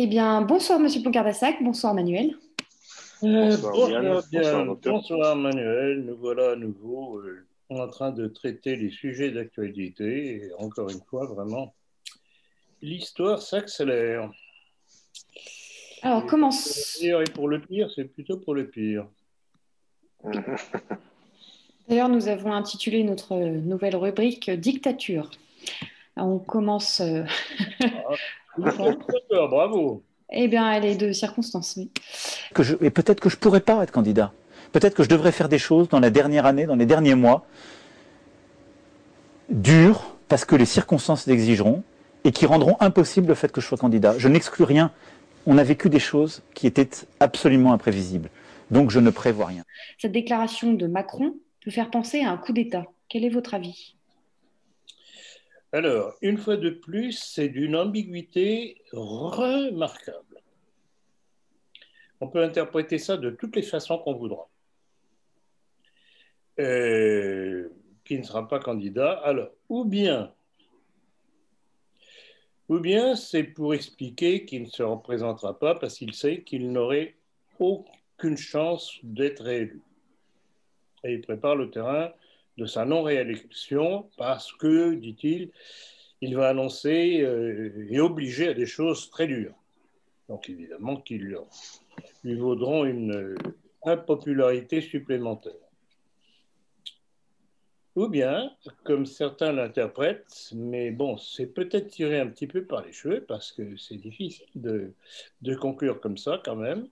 Eh bien, bonsoir Monsieur Poncardassac, bonsoir Manuel. Bonsoir Diane, Bonsoir bonsoir Diane, docteur. bonsoir Manuel, nous voilà à nouveau en train de traiter les sujets d'actualité et encore une fois, vraiment, l'histoire s'accélère. Alors, Et pour le meilleur et pour le pire, c'est plutôt pour le pire. Mhm. d'ailleurs, nous avons intitulé notre nouvelle rubrique Dictature. On commence Ah, tout à fort. fait d'accord, bravo. Eh bien, elle est de circonstance, oui. Et peut-être que je ne pourrais pas être candidat. Peut-être que je devrais faire des choses dans la dernière année, dans les derniers mois, dures, parce que les circonstances l'exigeront, et qui rendront impossible le fait que je sois candidat. Je n'exclus rien. On a vécu des choses qui étaient absolument imprévisibles. Donc je ne prévois rien. Cette déclaration de Macron peut faire penser à un coup d'État. Quel est votre avis? Alors, une fois de plus, c'est d'une ambiguïté remarquable. On peut interpréter ça de toutes les façons qu'on voudra. Qui ne sera pas candidat. Alors, ou bien c'est pour expliquer qu'il ne se représentera pas parce qu'il sait qu'il n'aurait aucune chance d'être élu. Et il prépare le terrain de sa non-réélection parce que, dit-il, il va annoncer et obliger à des choses très dures. Donc évidemment qu'ils lui vaudront une impopularité supplémentaire. Ou bien, comme certains l'interprètent, mais bon, c'est peut-être tiré un petit peu par les cheveux parce que c'est difficile de conclure comme ça quand même,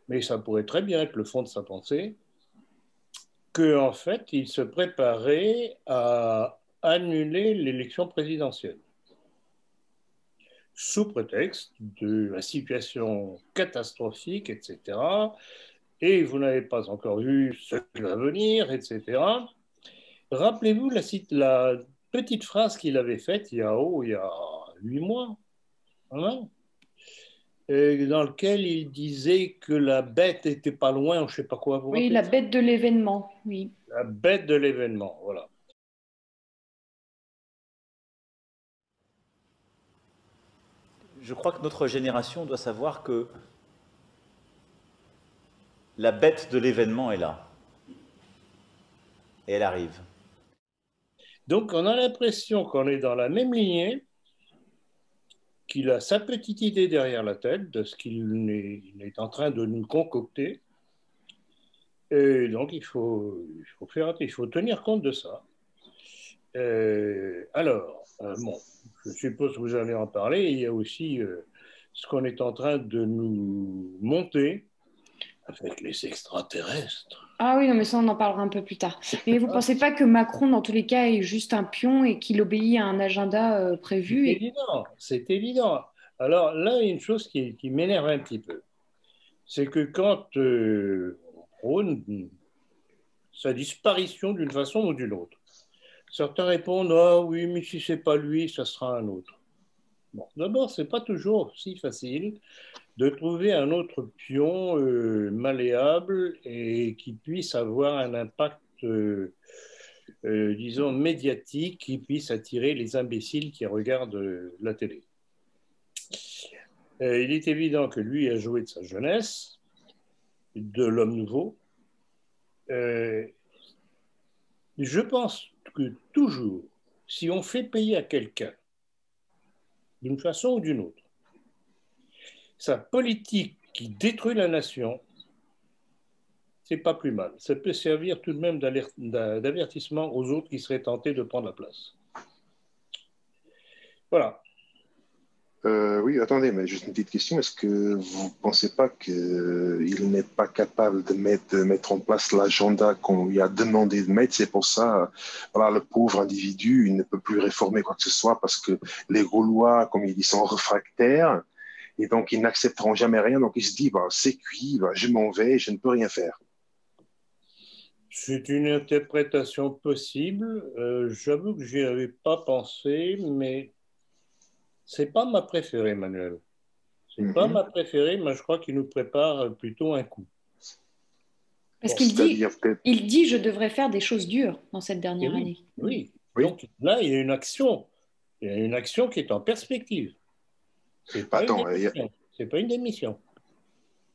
mais ça pourrait très bien être le fond de sa pensée, qu'en fait, il se préparait à annuler l'élection présidentielle sous prétexte de la situation catastrophique, etc. Et vous n'avez pas encore vu ce qui va venir, etc. Rappelez-vous la petite phrase qu'il avait faite il y a 8 mois, hein, dans lequel il disait que la bête était pas loin, je ne sais pas quoi, vous Oui, rappelez la ça? bête de l'événement, oui. La bête de l'événement, voilà. Je crois que notre génération doit savoir que la bête de l'événement est là. Et elle arrive. Donc on a l'impression qu'on est dans la même lignée, qu'il a sa petite idée derrière la tête de ce qu'il est en train de nous concocter. Et donc il faut tenir compte de ça. Bon, je suppose que vous allez en parler. Il y a aussi ce qu'on est en train de nous monter avec les extraterrestres. Ah oui, non, mais ça, on en parlera un peu plus tard. Mais vous ne pensez pas que Macron, dans tous les cas, est juste un pion et qu'il obéit à un agenda C'est prévu et... évident, c'est évident. Alors là, il y a une chose qui m'énerve un petit peu, c'est que quand on prône sa disparition d'une façon ou d'une autre, certains répondent: ah oui, mais si c'est pas lui, ça sera un autre. Bon, d'abord, c'est pas toujours si facile de trouver un autre pion malléable et qui puisse avoir un impact, disons, médiatique, qui puisse attirer les imbéciles qui regardent la télé. Il est évident que lui a joué de sa jeunesse, de l'homme nouveau. Euh, je pense que toujours, si on fait payer à quelqu'un, d'une façon ou d'une autre, sa politique qui détruit la nation, c'est pas plus mal. Ça peut servir tout de même d'avertissement aux autres qui seraient tentés de prendre la place. Voilà. Oui, attendez, mais juste une petite question. Est-ce que vous ne pensez pas qu'il n'est pas capable de mettre en place l'agenda qu'on lui a demandé de mettre? C'est pour ça, voilà, le pauvre individu, il ne peut plus réformer quoi que ce soit parce que les Gaulois, comme ils disent, sont réfractaires et donc ils n'accepteront jamais rien. Donc il se dit, bah, c'est cuit, bah, je m'en vais, je ne peux rien faire. C'est une interprétation possible. J'avoue que j'y avais pas pensé, mais c'est pas ma préférée, Manuel. C'est pas Mhm. ma préférée, mais je crois qu'il nous prépare plutôt un coup. Parce Bon, C'est-à-dire peut-être, il dit, je devrais faire des choses dures dans cette et dernière oui, année. Mm. oui. oui. Donc là, il y a une action qui est en perspective. C'est pas une Attends, démission. C'est pas une démission.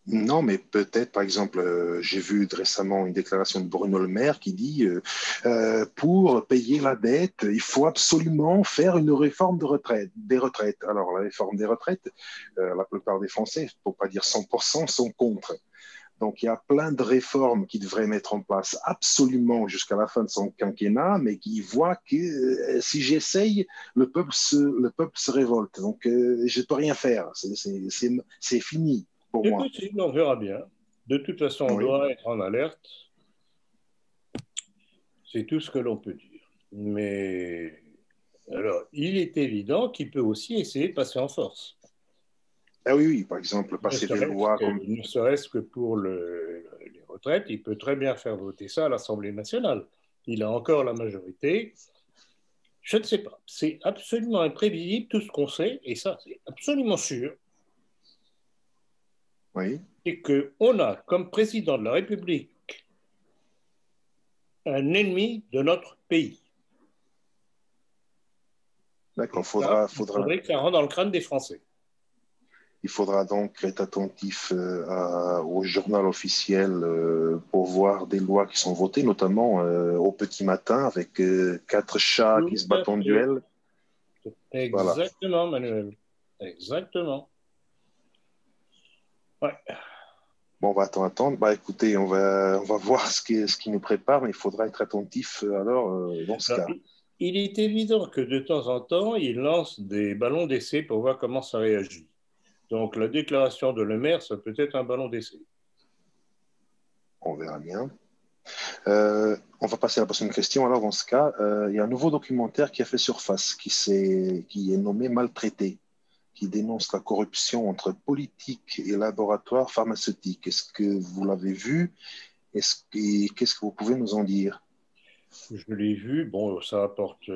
Non, mais peut-être, par exemple, j'ai vu récemment une déclaration de Bruno Le Maire qui dit pour payer la dette, il faut absolument faire une réforme des retraites. Alors, la réforme des retraites, la plupart des Français, pour pas dire 100%, sont contre. Donc, il y a plein de réformes qu'il devrait mettre en place absolument jusqu'à la fin de son quinquennat, mais qui voit que si j'essaye, le peuple se révolte. Donc, je ne peux rien faire. C'est fini pour C'est moi. possible, on verra bien. De toute façon, on Oui. doit être en alerte. C'est tout ce que l'on peut dire. Mais alors, il est évident qu'il peut aussi essayer de passer en force. Ah oui, oui, par exemple, passer des lois comme... Ne serait-ce que pour les retraites, il peut très bien faire voter ça à l'Assemblée nationale. Il a encore la majorité. Je ne sais pas. C'est absolument imprévisible tout ce qu'on sait, et ça, c'est absolument sûr. Oui. Et qu'on a comme président de la République un ennemi de notre pays. D'accord, faudrait que ça rentre dans le crâne des Français. Il faudra donc être attentif au journal officiel pour voir des lois qui sont votées, notamment au petit matin avec 4 chats qui se battent en duel. Exactement, voilà. Manuel. Exactement. Ouais. Bon, on va attendre. Bah, écoutez, on va voir ce qui nous prépare, mais il faudra être attentif alors dans ce cas. Il est évident que de temps en temps, il lance des ballons d'essai pour voir comment ça réagit. Donc la déclaration de Le Maire, ça peut être un ballon d'essai. On verra bien. On va passer à la prochaine question. Alors, dans ce cas, il y a un nouveau documentaire qui a fait surface, qui est nommé Maltraité, qui dénonce la corruption entre politique et laboratoire pharmaceutique. Est-ce que vous l'avez vu? Qu'est-ce que vous pouvez nous en dire? Je l'ai vu. Bon, ça apporte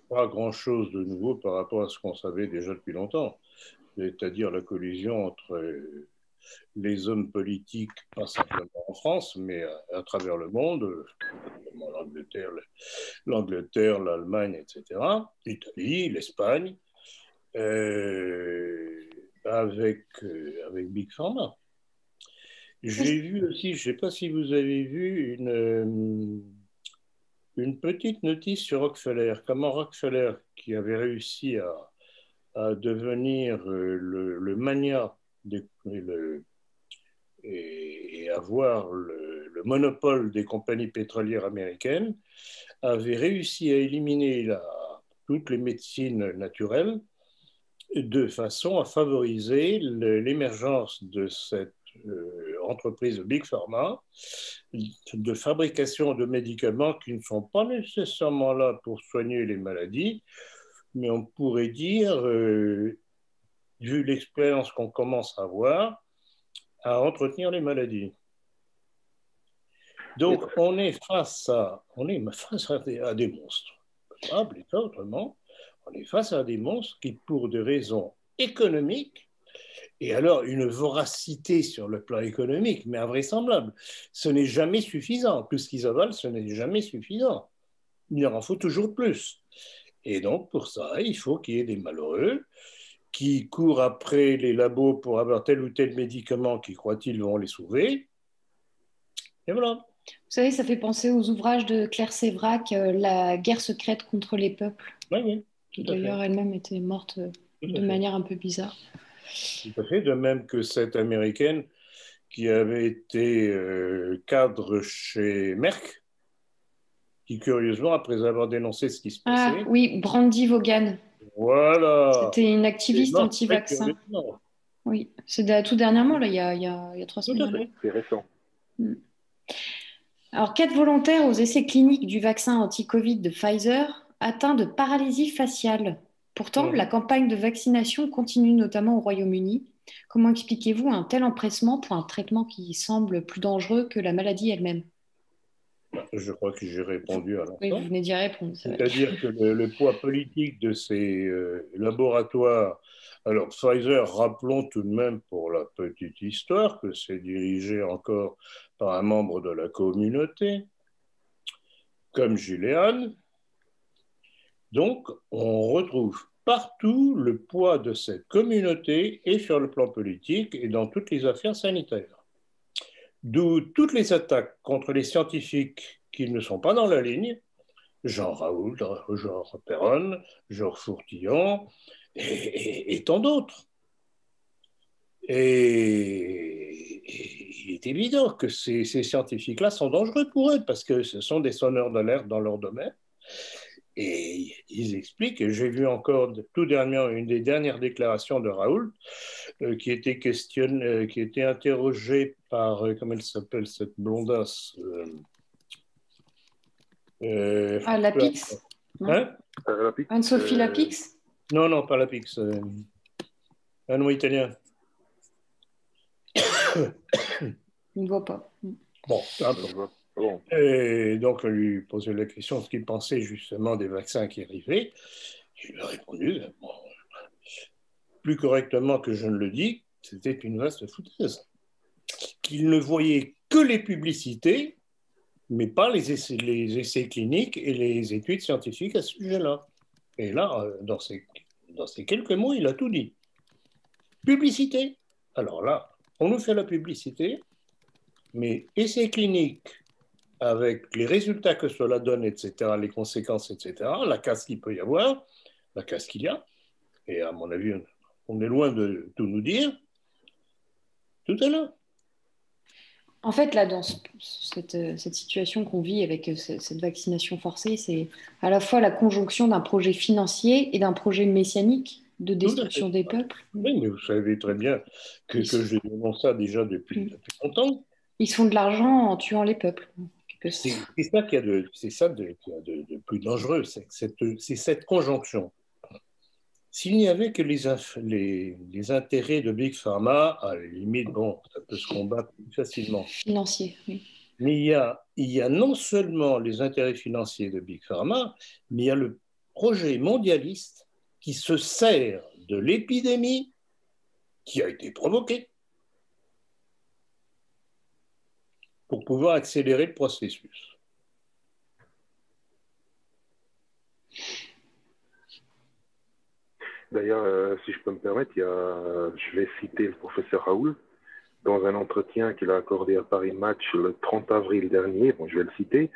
pas grand-chose de nouveau par rapport à ce qu'on savait déjà depuis longtemps, c'est-à-dire la collusion entre les hommes politiques, pas simplement en France, mais à travers le monde, l'Angleterre, l'Allemagne, etc., l'Italie, l'Espagne, avec Big Pharma. J'ai vu aussi, je ne sais pas si vous avez vu une petite notice sur Rockefeller, comment Rockefeller, qui avait réussi à devenir le magnat et avoir le monopole des compagnies pétrolières américaines, avait réussi à éliminer toutes les médecines naturelles de façon à favoriser l'émergence de cette entreprise Big Pharma de fabrication de médicaments qui ne sont pas nécessairement là pour soigner les maladies, mais on pourrait dire, vu l'expérience qu'on commence à avoir, à entretenir les maladies. Donc, on est face à des monstres. On ne peut pas appeler ça autrement. On est face à des monstres qui, pour des raisons économiques, et alors une voracité sur le plan économique, mais invraisemblable, ce n'est jamais suffisant. Tout ce qu'ils avalent, ce n'est jamais suffisant. Il leur en faut toujours plus. Et donc, pour ça, il faut qu'il y ait des malheureux qui courent après les labos pour avoir tel ou tel médicament qui, croient-ils, vont les sauver. Et voilà. Vous savez, ça fait penser aux ouvrages de Claire Sévrac, La guerre secrète contre les peuples. Oui, tout à fait. D'ailleurs, elle-même était morte de manière un peu bizarre. Tout à fait, de même que cette Américaine qui avait été cadre chez Merck, qui curieusement, après avoir dénoncé ce qui se passait... Ah oui, Brandy Vaughan. Voilà. C'était une activiste anti-vaccin. Oui, c'est tout dernièrement, là, il y a 3 semaines. Tout à fait, c'est récent. Alors, 4 volontaires aux essais cliniques du vaccin anti-Covid de Pfizer atteints de paralysie faciale. Pourtant, la campagne de vaccination continue notamment au Royaume-Uni. Comment expliquez-vous un tel empressement pour un traitement qui semble plus dangereux que la maladie elle-même? Je crois que j'ai répondu à l'instant. Oui, vous venez d'y répondre. C'est-à-dire que le poids politique de ces laboratoires... Alors, Pfizer, rappelons tout de même pour la petite histoire que c'est dirigé encore par un membre de la communauté, comme Julian. Donc, on retrouve partout, le poids de cette communauté est sur le plan politique et dans toutes les affaires sanitaires. D'où toutes les attaques contre les scientifiques qui ne sont pas dans la ligne, Jean Raoult, genre Perron, Georges Fourtillon et tant d'autres. Et il est évident que ces scientifiques-là sont dangereux pour eux parce que ce sont des sonneurs d'alerte dans leur domaine. Et ils expliquent, et j'ai vu encore tout dernièrement une des dernières déclarations de Raoult, qui était interrogée par, comment elle s'appelle cette blondasse Lapix, hein Anne-Sophie Lapix. Non, pas Lapix, un nom italien. Je ne vois pas. Bon, bon. Et donc, on lui posait la question ce qu'il pensait justement des vaccins qui arrivaient. Il lui a répondu, bon, plus correctement que je ne le dis, c'était une vaste foutaise. Qu'il ne voyait que les publicités, mais pas les essais cliniques et les études scientifiques à ce sujet-là. Et là, dans ces quelques mots, il a tout dit. Publicité. Alors là, on nous fait la publicité, mais essais cliniques avec les résultats que cela donne, etc., les conséquences, etc., la casse qu'il peut y avoir, la casse qu'il y a, et à mon avis, on est loin de tout nous dire, tout est là. En fait, là, dans cette situation qu'on vit avec cette vaccination forcée, c'est à la fois la conjonction d'un projet financier et d'un projet messianique de destruction des peuples. Oui, mais vous savez très bien que je dénonce ça déjà depuis longtemps. Ils se font de l'argent en tuant les peuples. C'est ça qu'il y a de plus dangereux, c'est cette conjonction. S'il n'y avait que les intérêts de Big Pharma, à la limite, bon, ça peut se combattre plus facilement. Financier, oui. Mais il y a non seulement les intérêts financiers de Big Pharma, mais il y a le projet mondialiste qui se sert de l'épidémie qui a été provoquée pour pouvoir accélérer le processus. D'ailleurs, si je peux me permettre, je vais citer le professeur Raoult dans un entretien qu'il a accordé à Paris Match le 30 avril dernier. Bon, je vais le citer.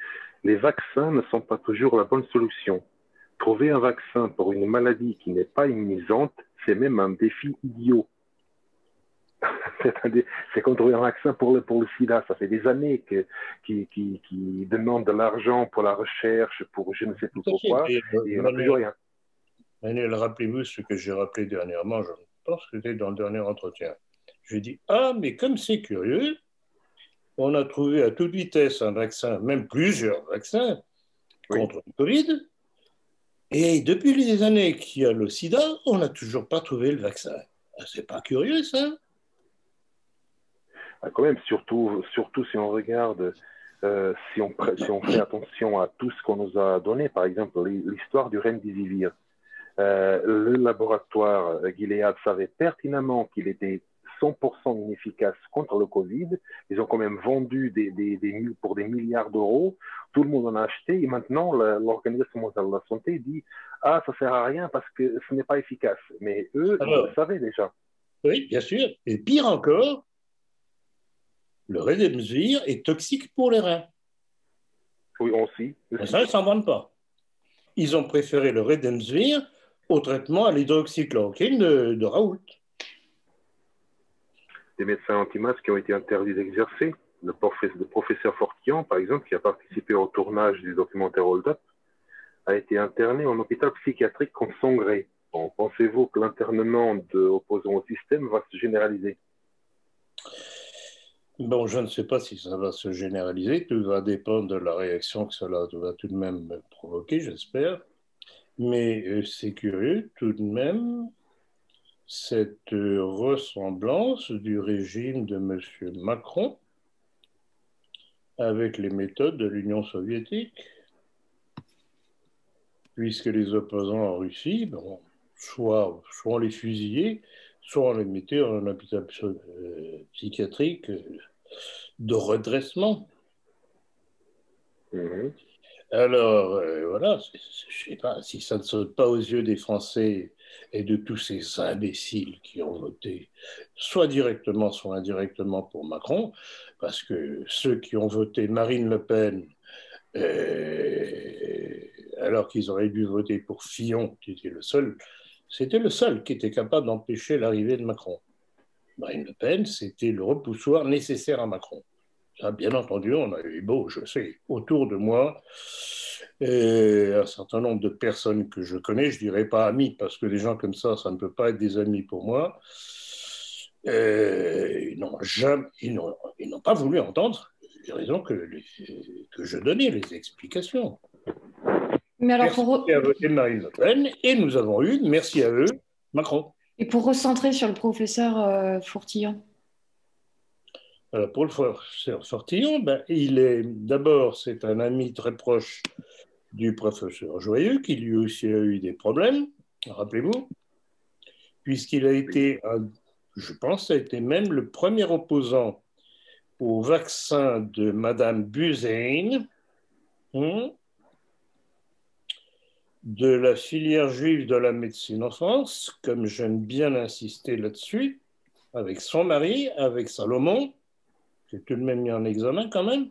Les vaccins ne sont pas toujours la bonne solution. Trouver un vaccin pour une maladie qui n'est pas immunisante, c'est même un défi idiot. C'est comme trouver un vaccin pour le sida. Ça fait des années qu'ils demandent de l'argent pour la recherche, pour je ne sais plus pourquoi, et il n'y a toujours rien. Manuel, rappelez-vous ce que j'ai rappelé dernièrement, je pense que c'était dans le dernier entretien. Je dis, ah, mais comme c'est curieux, on a trouvé à toute vitesse un vaccin, même plusieurs vaccins, contre le Covid, et depuis les années qu'il y a le sida, on n'a toujours pas trouvé le vaccin. C'est pas curieux, ça? Quand même, surtout si on regarde, si on fait attention à tout ce qu'on nous a donné, par exemple l'histoire du Remdesivir. Le laboratoire Gilead savait pertinemment qu'il était 100% inefficace contre le Covid. Ils ont quand même vendu pour des milliards d'euros. Tout le monde en a acheté. Et maintenant, l'Organisation mondiale de la santé dit « Ah, ça ne sert à rien parce que ce n'est pas efficace. » Mais eux, ils le savaient déjà. Oui, bien sûr. Et pire encore, le Remdesivir est toxique pour les reins. Oui, aussi. Ça, ils ne s'en vendent pas. Ils ont préféré le Remdesivir au traitement à l'hydroxychloroquine de Raoult. Des médecins anti-masques qui ont été interdits d'exercer. Le professeur Fortillon, par exemple, qui a participé au tournage du documentaire Hold Up, a été interné en hôpital psychiatrique contre son gré. Bon, pensez-vous que l'internement d'opposants au système va se généraliser? Bon, je ne sais pas si ça va se généraliser. Tout va dépendre de la réaction que cela va tout de même provoquer, j'espère. Mais c'est curieux tout de même cette ressemblance du régime de M. Macron avec les méthodes de l'Union soviétique, puisque les opposants en Russie, bon, soit on les fusillait, soit on les mettait en hôpital psychiatrique de redressement. Alors, voilà, je ne sais pas, si ça ne saute pas aux yeux des Français et de tous ces imbéciles qui ont voté, soit directement, soit indirectement pour Macron, parce que ceux qui ont voté Marine Le Pen, alors qu'ils auraient dû voter pour Fillon, qui était le seul, c'était le seul qui était capable d'empêcher l'arrivée de Macron. Marine Le Pen, c'était le repoussoir nécessaire à Macron. Ça, bien entendu, on a eu beau, je sais, autour de moi, un certain nombre de personnes que je connais, je ne dirais pas amis, parce que des gens comme ça ne peut pas être des amis pour moi. Ils n'ont pas voulu entendre les raisons que je donnais, les explications. Mais alors Personne n'a voté Marine Le Pen, et nous avons eu, merci à eux, Macron. Et pour recentrer sur le professeur Fourtillon. Pour le professeur Fourtillon, d'abord, c'est un ami très proche du professeur Joyeux, qui lui aussi a eu des problèmes, rappelez-vous, puisqu'il a été, je pense, a été même le premier opposant au vaccin de Madame Buzyn, de la filière juive de la médecine en France, comme j'aime bien insister là-dessus, avec son mari, avec Salomon, qui est tout de même mis en examen quand même.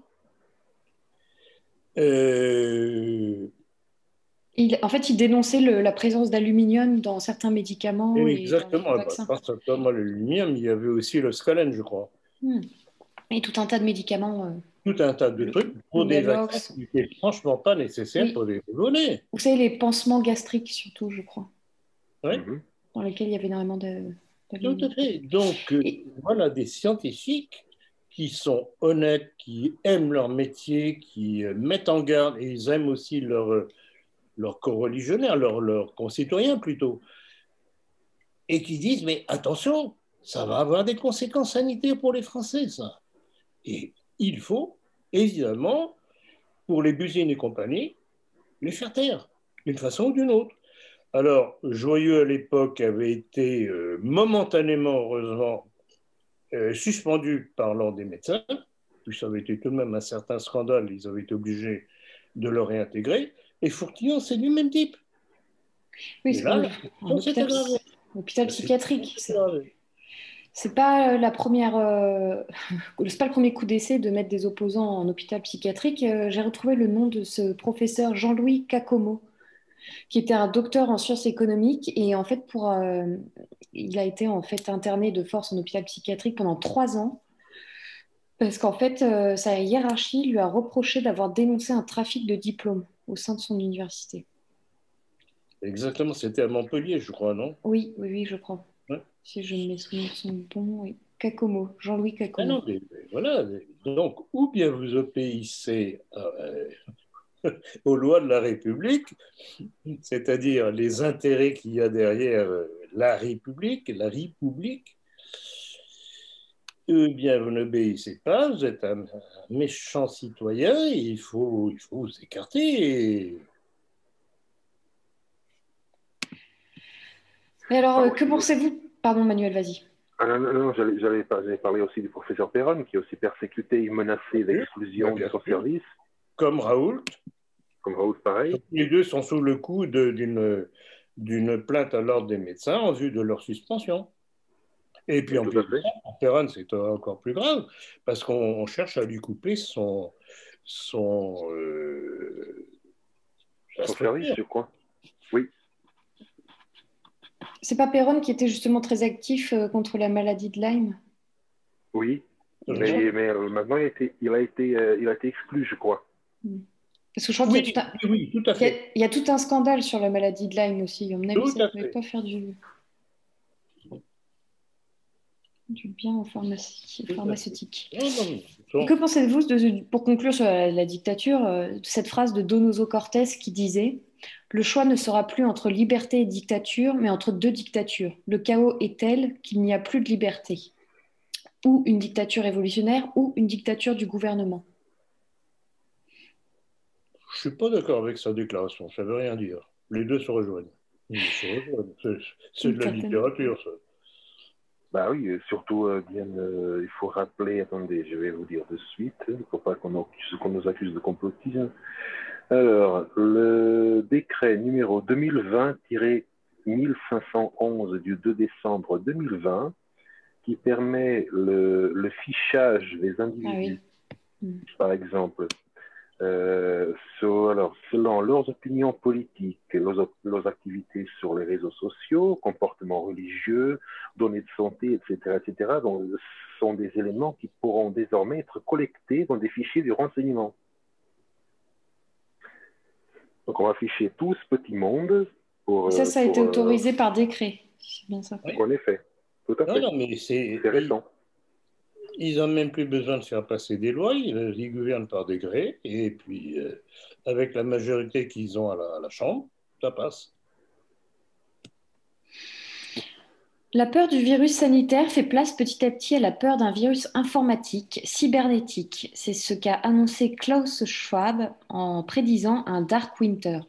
En fait, il dénonçait la présence d'aluminium dans certains médicaments Exactement, et dans les vaccins. Pas simplement l'aluminium, il y avait aussi le scalène, je crois. Et tout un tas de médicaments. Tout un tas de trucs pour des vaccins qui n'étaient franchement pas nécessaires pour des nouveau-nés. Vous savez, les pansements gastriques surtout, je crois. Oui. Dans lesquels il y avait énormément d'aluminium. Tout à fait. Donc, voilà des scientifiques qui sont honnêtes, qui aiment leur métier, qui mettent en garde, et ils aiment aussi leurs coreligionnaires, leurs concitoyens plutôt, et qui disent, mais attention, ça va avoir des conséquences sanitaires pour les Français, ça. Et il faut, évidemment, pour les Buzyn et compagnie, les faire taire, d'une façon ou d'une autre. Alors, Joyeux, à l'époque, avait été momentanément, heureusement, suspendu par l'ordre des médecins, puis ça avait été tout de même un certain scandale, ils avaient été obligés de le réintégrer, et Fourtillon, c'est du même type. Oui, c'est un hôpital psychiatrique. C'est pas la première, c'est pas le premier coup d'essai de mettre des opposants en hôpital psychiatrique. J'ai retrouvé le nom de ce professeur Jean-Louis Cacomo, qui était un docteur en sciences économiques et en fait il a été en fait interné de force en hôpital psychiatrique pendant 3 ans parce qu'en fait sa hiérarchie lui a reproché d'avoir dénoncé un trafic de diplômes au sein de son université. Exactement, c'était à Montpellier, je crois, non? Oui, je crois. Ouais. Si je me souviens de son nom, oui. Cacomo, Jean-Louis Cacomo. Ah non, mais voilà. Donc, ou bien vous obéissez aux lois de la République, c'est-à-dire les intérêts qu'il y a derrière la République, ou bien vous n'obéissez pas, vous êtes un méchant citoyen, et il faut vous écarter. Et alors, que pensez-vous? Pardon, Manuel, vas-y. Non, j'allais parler aussi du professeur Perron, qui est aussi persécuté et menacé d'exclusion de son service. Comme Raoult. Comme Raoult, pareil. Les deux sont sous le coup d'une plainte à l'ordre des médecins en vue de leur suspension. Et puis en plus, pour Perron, c'est encore plus grave, parce qu'on cherche à lui couper son service, je crois. Oui. C'est pas Perron qui était justement très actif contre la maladie de Lyme? Oui, mais maintenant il a été exclu, je crois. Parce que je crois qu'il y a tout à fait. Il y a tout un scandale sur la maladie de Lyme aussi. On ne pouvait pas faire du bien aux pharmaceutiques. Et que pensez-vous, pour conclure sur la dictature, de cette phrase de Donoso Cortés qui disait « Le choix ne sera plus entre liberté et dictature, mais entre deux dictatures. Le chaos est tel qu'il n'y a plus de liberté. Ou une dictature révolutionnaire, ou une dictature du gouvernement. » Je ne suis pas d'accord avec sa déclaration, ça ne veut rien dire. Les deux se rejoignent. C'est de la littérature, ça. Bah oui, surtout, il faut rappeler, attendez, je vais vous dire de suite, il ne faut pas qu'on nous accuse de complotisme. Alors, le décret numéro 2020-1 1511 du 2 décembre 2020 qui permet le fichage des individus, par exemple, selon leurs opinions politiques, leurs activités sur les réseaux sociaux, comportements religieux, données de santé, etc. Donc, ce sont des éléments qui pourront désormais être collectés dans des fichiers du renseignement. Donc, on va ficher tout ce petit monde. Ça a été autorisé par décret. C'est bien ça. En effet, tout à fait. Non, mais c'est récent. Ils n'ont même plus besoin de faire passer des lois, ils gouvernent par décret, et puis avec la majorité qu'ils ont à la Chambre, ça passe. La peur du virus sanitaire fait place petit à petit à la peur d'un virus informatique, cybernétique. C'est ce qu'a annoncé Klaus Schwab en prédisant un Dark Winter,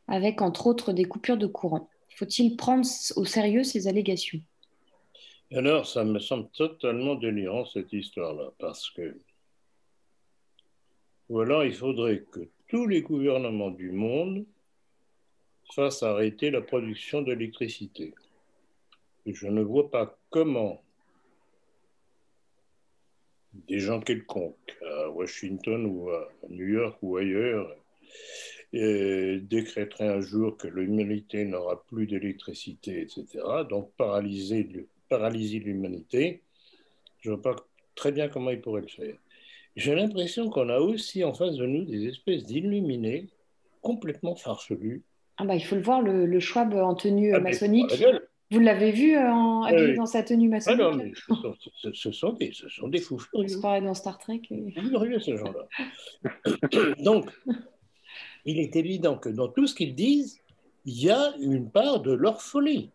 avec entre autres des coupures de courant. Faut-il prendre au sérieux ces allégations ? Alors, ça me semble totalement délirant, cette histoire-là, parce que, ou alors il faudrait que tous les gouvernements du monde fassent arrêter la production d'électricité. Et je ne vois pas comment des gens quelconques, à Washington ou à New York ou ailleurs, décréteraient un jour que l'humanité n'aura plus d'électricité, etc. Donc paralyser l'humanité, je ne vois pas très bien comment ils pourraient le faire. J'ai l'impression qu'on a aussi en face de nous des espèces d'illuminés complètement farfelus. Ah bah, il faut le voir, le Schwab en tenue maçonnique. Vous l'avez vu habillé dans sa tenue maçonnique? Ah non, mais ce sont des fous furieux. C'est pareil dans Star Trek. Furieux, ces gens-là. Donc, il est évident que dans tout ce qu'ils disent, il y a une part de leur folie.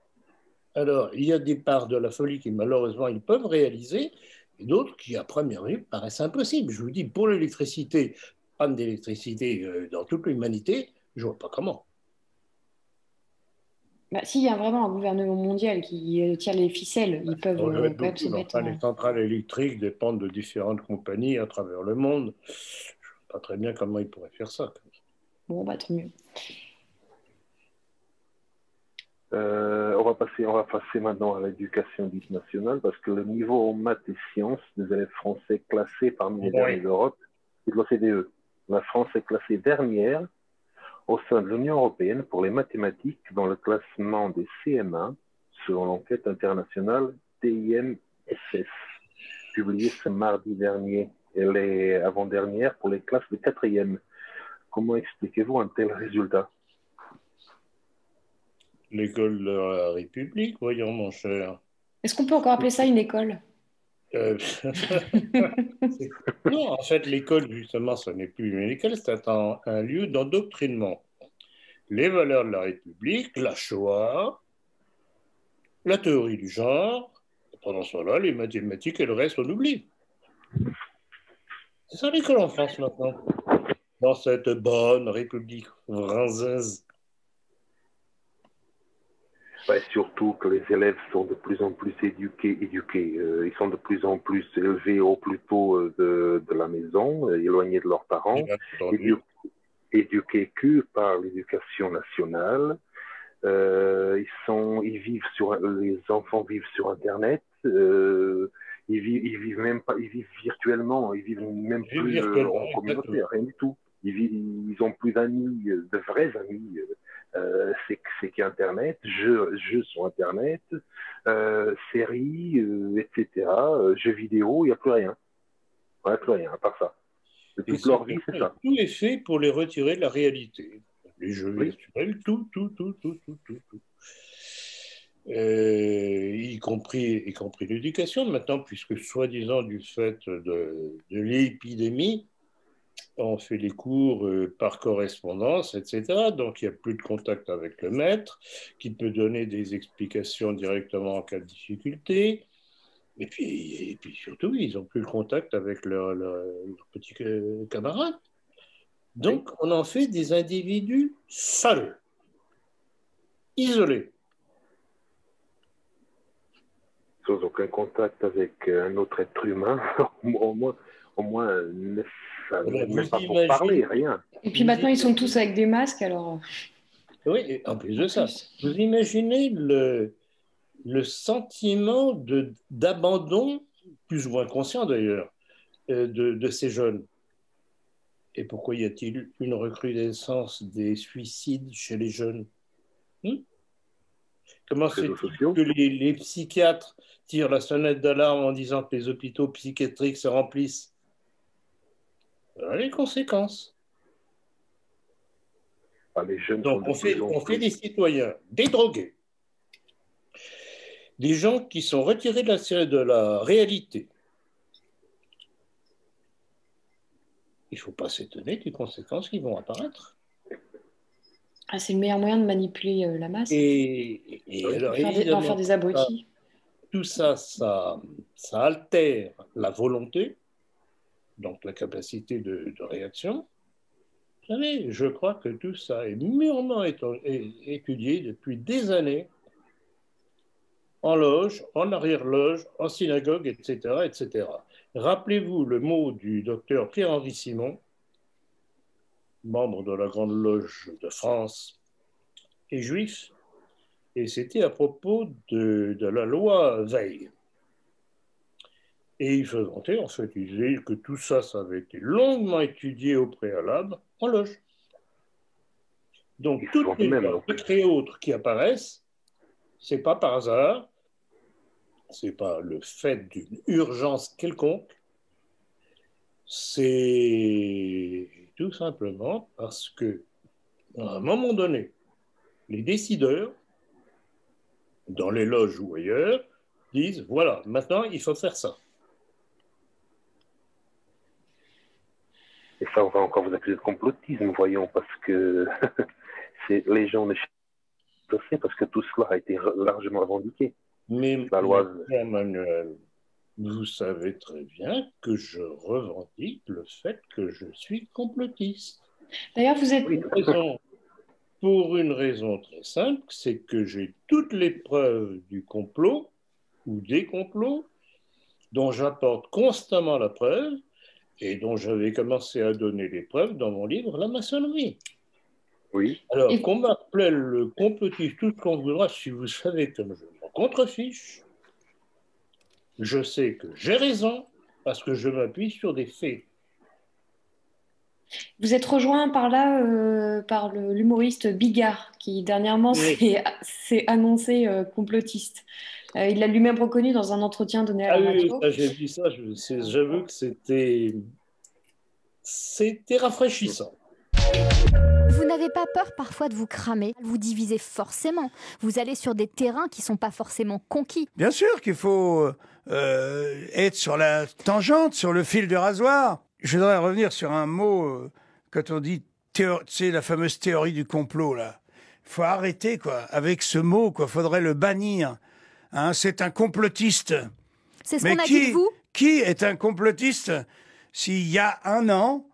Alors, il y a des parts de la folie qui, malheureusement, ils peuvent réaliser, et d'autres qui, à première vue, paraissent impossibles. Je vous dis, pour l'électricité, panne d'électricité dans toute l'humanité, je ne vois pas comment. Bah, s'il y a vraiment un gouvernement mondial qui tire les ficelles, ils peuvent quand même se mettre... Les centrales électriques dépendent de différentes compagnies à travers le monde. Je ne sais pas très bien comment ils pourraient faire ça. Bon, bah, tant mieux. On va passer maintenant à l'éducation dite nationale parce que le niveau en maths et sciences des élèves français classés parmi les derniers d'Europe et de l'OCDE. La France est classée dernière au sein de l'Union européenne pour les mathématiques dans le classement des CM1 selon l'enquête internationale TIMSS publiée ce mardi dernier. Elle est avant-dernière pour les classes de 4e. Comment expliquez-vous un tel résultat? L'école de la République, voyons mon cher. Est-ce qu'on peut encore appeler ça une école? Non, en fait, l'école, justement, ce n'est plus une école, c'est un lieu d'endoctrinement. Les valeurs de la République, la Shoah, la théorie du genre, et pendant ce temps-là, les mathématiques et le reste, on oublie. C'est ça l'école en France maintenant, dans cette bonne République française. Ouais, surtout que les élèves sont de plus en plus éduqués. Ils sont de plus en plus élevés au plus tôt de la maison, éloignés de leurs parents, éduqués que par l'éducation nationale. Les enfants vivent sur Internet. Ils vivent même pas, ils vivent virtuellement. Ils vivent même plus en communauté, rien du tout. Ils ont plus d'amis, de vrais amis. C'est qu'Internet, jeux sur Internet, séries, etc., jeux vidéo, il n'y a plus rien. Il n'y a plus rien, à part ça. Toute leur vie, c'est ça. Tout est fait pour les retirer de la réalité. Les jeux virtuels, tout. Y compris l'éducation maintenant, puisque soi-disant du fait de l'épidémie, on fait les cours par correspondance, etc. Donc, il n'y a plus de contact avec le maître, qui peut donner des explications directement en cas de difficulté. Et puis surtout, ils n'ont plus le contact avec leurs petits camarades. Donc, on en fait des individus seuls, isolés. Sans aucun contact avec un autre être humain, au moins ça, même pas pour parler, rien. Et puis maintenant, ils sont tous avec des masques, alors... Oui, et en plus de ça, vous imaginez le sentiment d'abandon, plus ou moins conscient d'ailleurs, de ces jeunes. Et pourquoi y a-t-il une recrudescence des suicides chez les jeunes? Comment c'est que les psychiatres tirent la sonnette d'alarme en disant que les hôpitaux psychiatriques se remplissent? Voilà les conséquences. Les jeunes donc on fait des citoyens, des drogués, des gens qui sont retirés de la réalité. Il ne faut pas s'étonner des conséquences qui vont apparaître. Ah, c'est le meilleur moyen de manipuler la masse. Et alors, d'en faire des abrutis. Tout ça, ça altère la volonté, donc la capacité de réaction. Vous savez, je crois que tout ça est mûrement étudié depuis des années, en loge, en arrière-loge, en synagogue, etc., etc. Rappelez-vous le mot du docteur Pierre-Henri Simon, membre de la Grande Loge de France et juif, et c'était à propos de la loi Veil. Et il faisait, en fait, il disait que tout ça, ça avait été longuement étudié au préalable en loge. Donc, toutes les lois et autres qui apparaissent, c'est pas par hasard, c'est pas le fait d'une urgence quelconque, c'est tout simplement parce que, à un moment donné, les décideurs, dans les loges ou ailleurs, disent voilà, maintenant il faut faire ça. Et ça, on va encore vous accuser de complotisme, voyons, parce que les gens ne savent pas parce que tout cela a été largement revendiqué. Mais la loi Emmanuel, vous savez très bien que je revendique le fait que je suis complotiste. D'ailleurs, vous êtes... Pour une raison très simple, c'est que j'ai toutes les preuves du complot ou des complots dont j'apporte constamment la preuve et dont j'avais commencé à donner les preuves dans mon livre La maçonnerie. Oui. Alors, qu'on m'appelle le complotiste, tout ce qu'on voudra, si vous savez comme je m'en contrefiche, je sais que j'ai raison parce que je m'appuie sur des faits. Vous êtes rejoint par là par l'humoriste Bigard, qui dernièrement s'est annoncé complotiste. Il l'a lui-même reconnu dans un entretien donné à la radio. Oui, j'ai vu ça, j'avoue que c'était rafraîchissant. Vous n'avez pas peur parfois de vous cramer? Vous divisez forcément. Vous allez sur des terrains qui ne sont pas forcément conquis. Bien sûr qu'il faut être sur la tangente, sur le fil de rasoir. Je voudrais revenir sur un mot, quand on dit, c'est la fameuse théorie du complot, là. Il faut arrêter, quoi, avec ce mot, quoi. Faudrait le bannir. Hein, c'est un complotiste. C'est ce qu'on a dit de vous. Qui est un complotiste? S'il y a un an,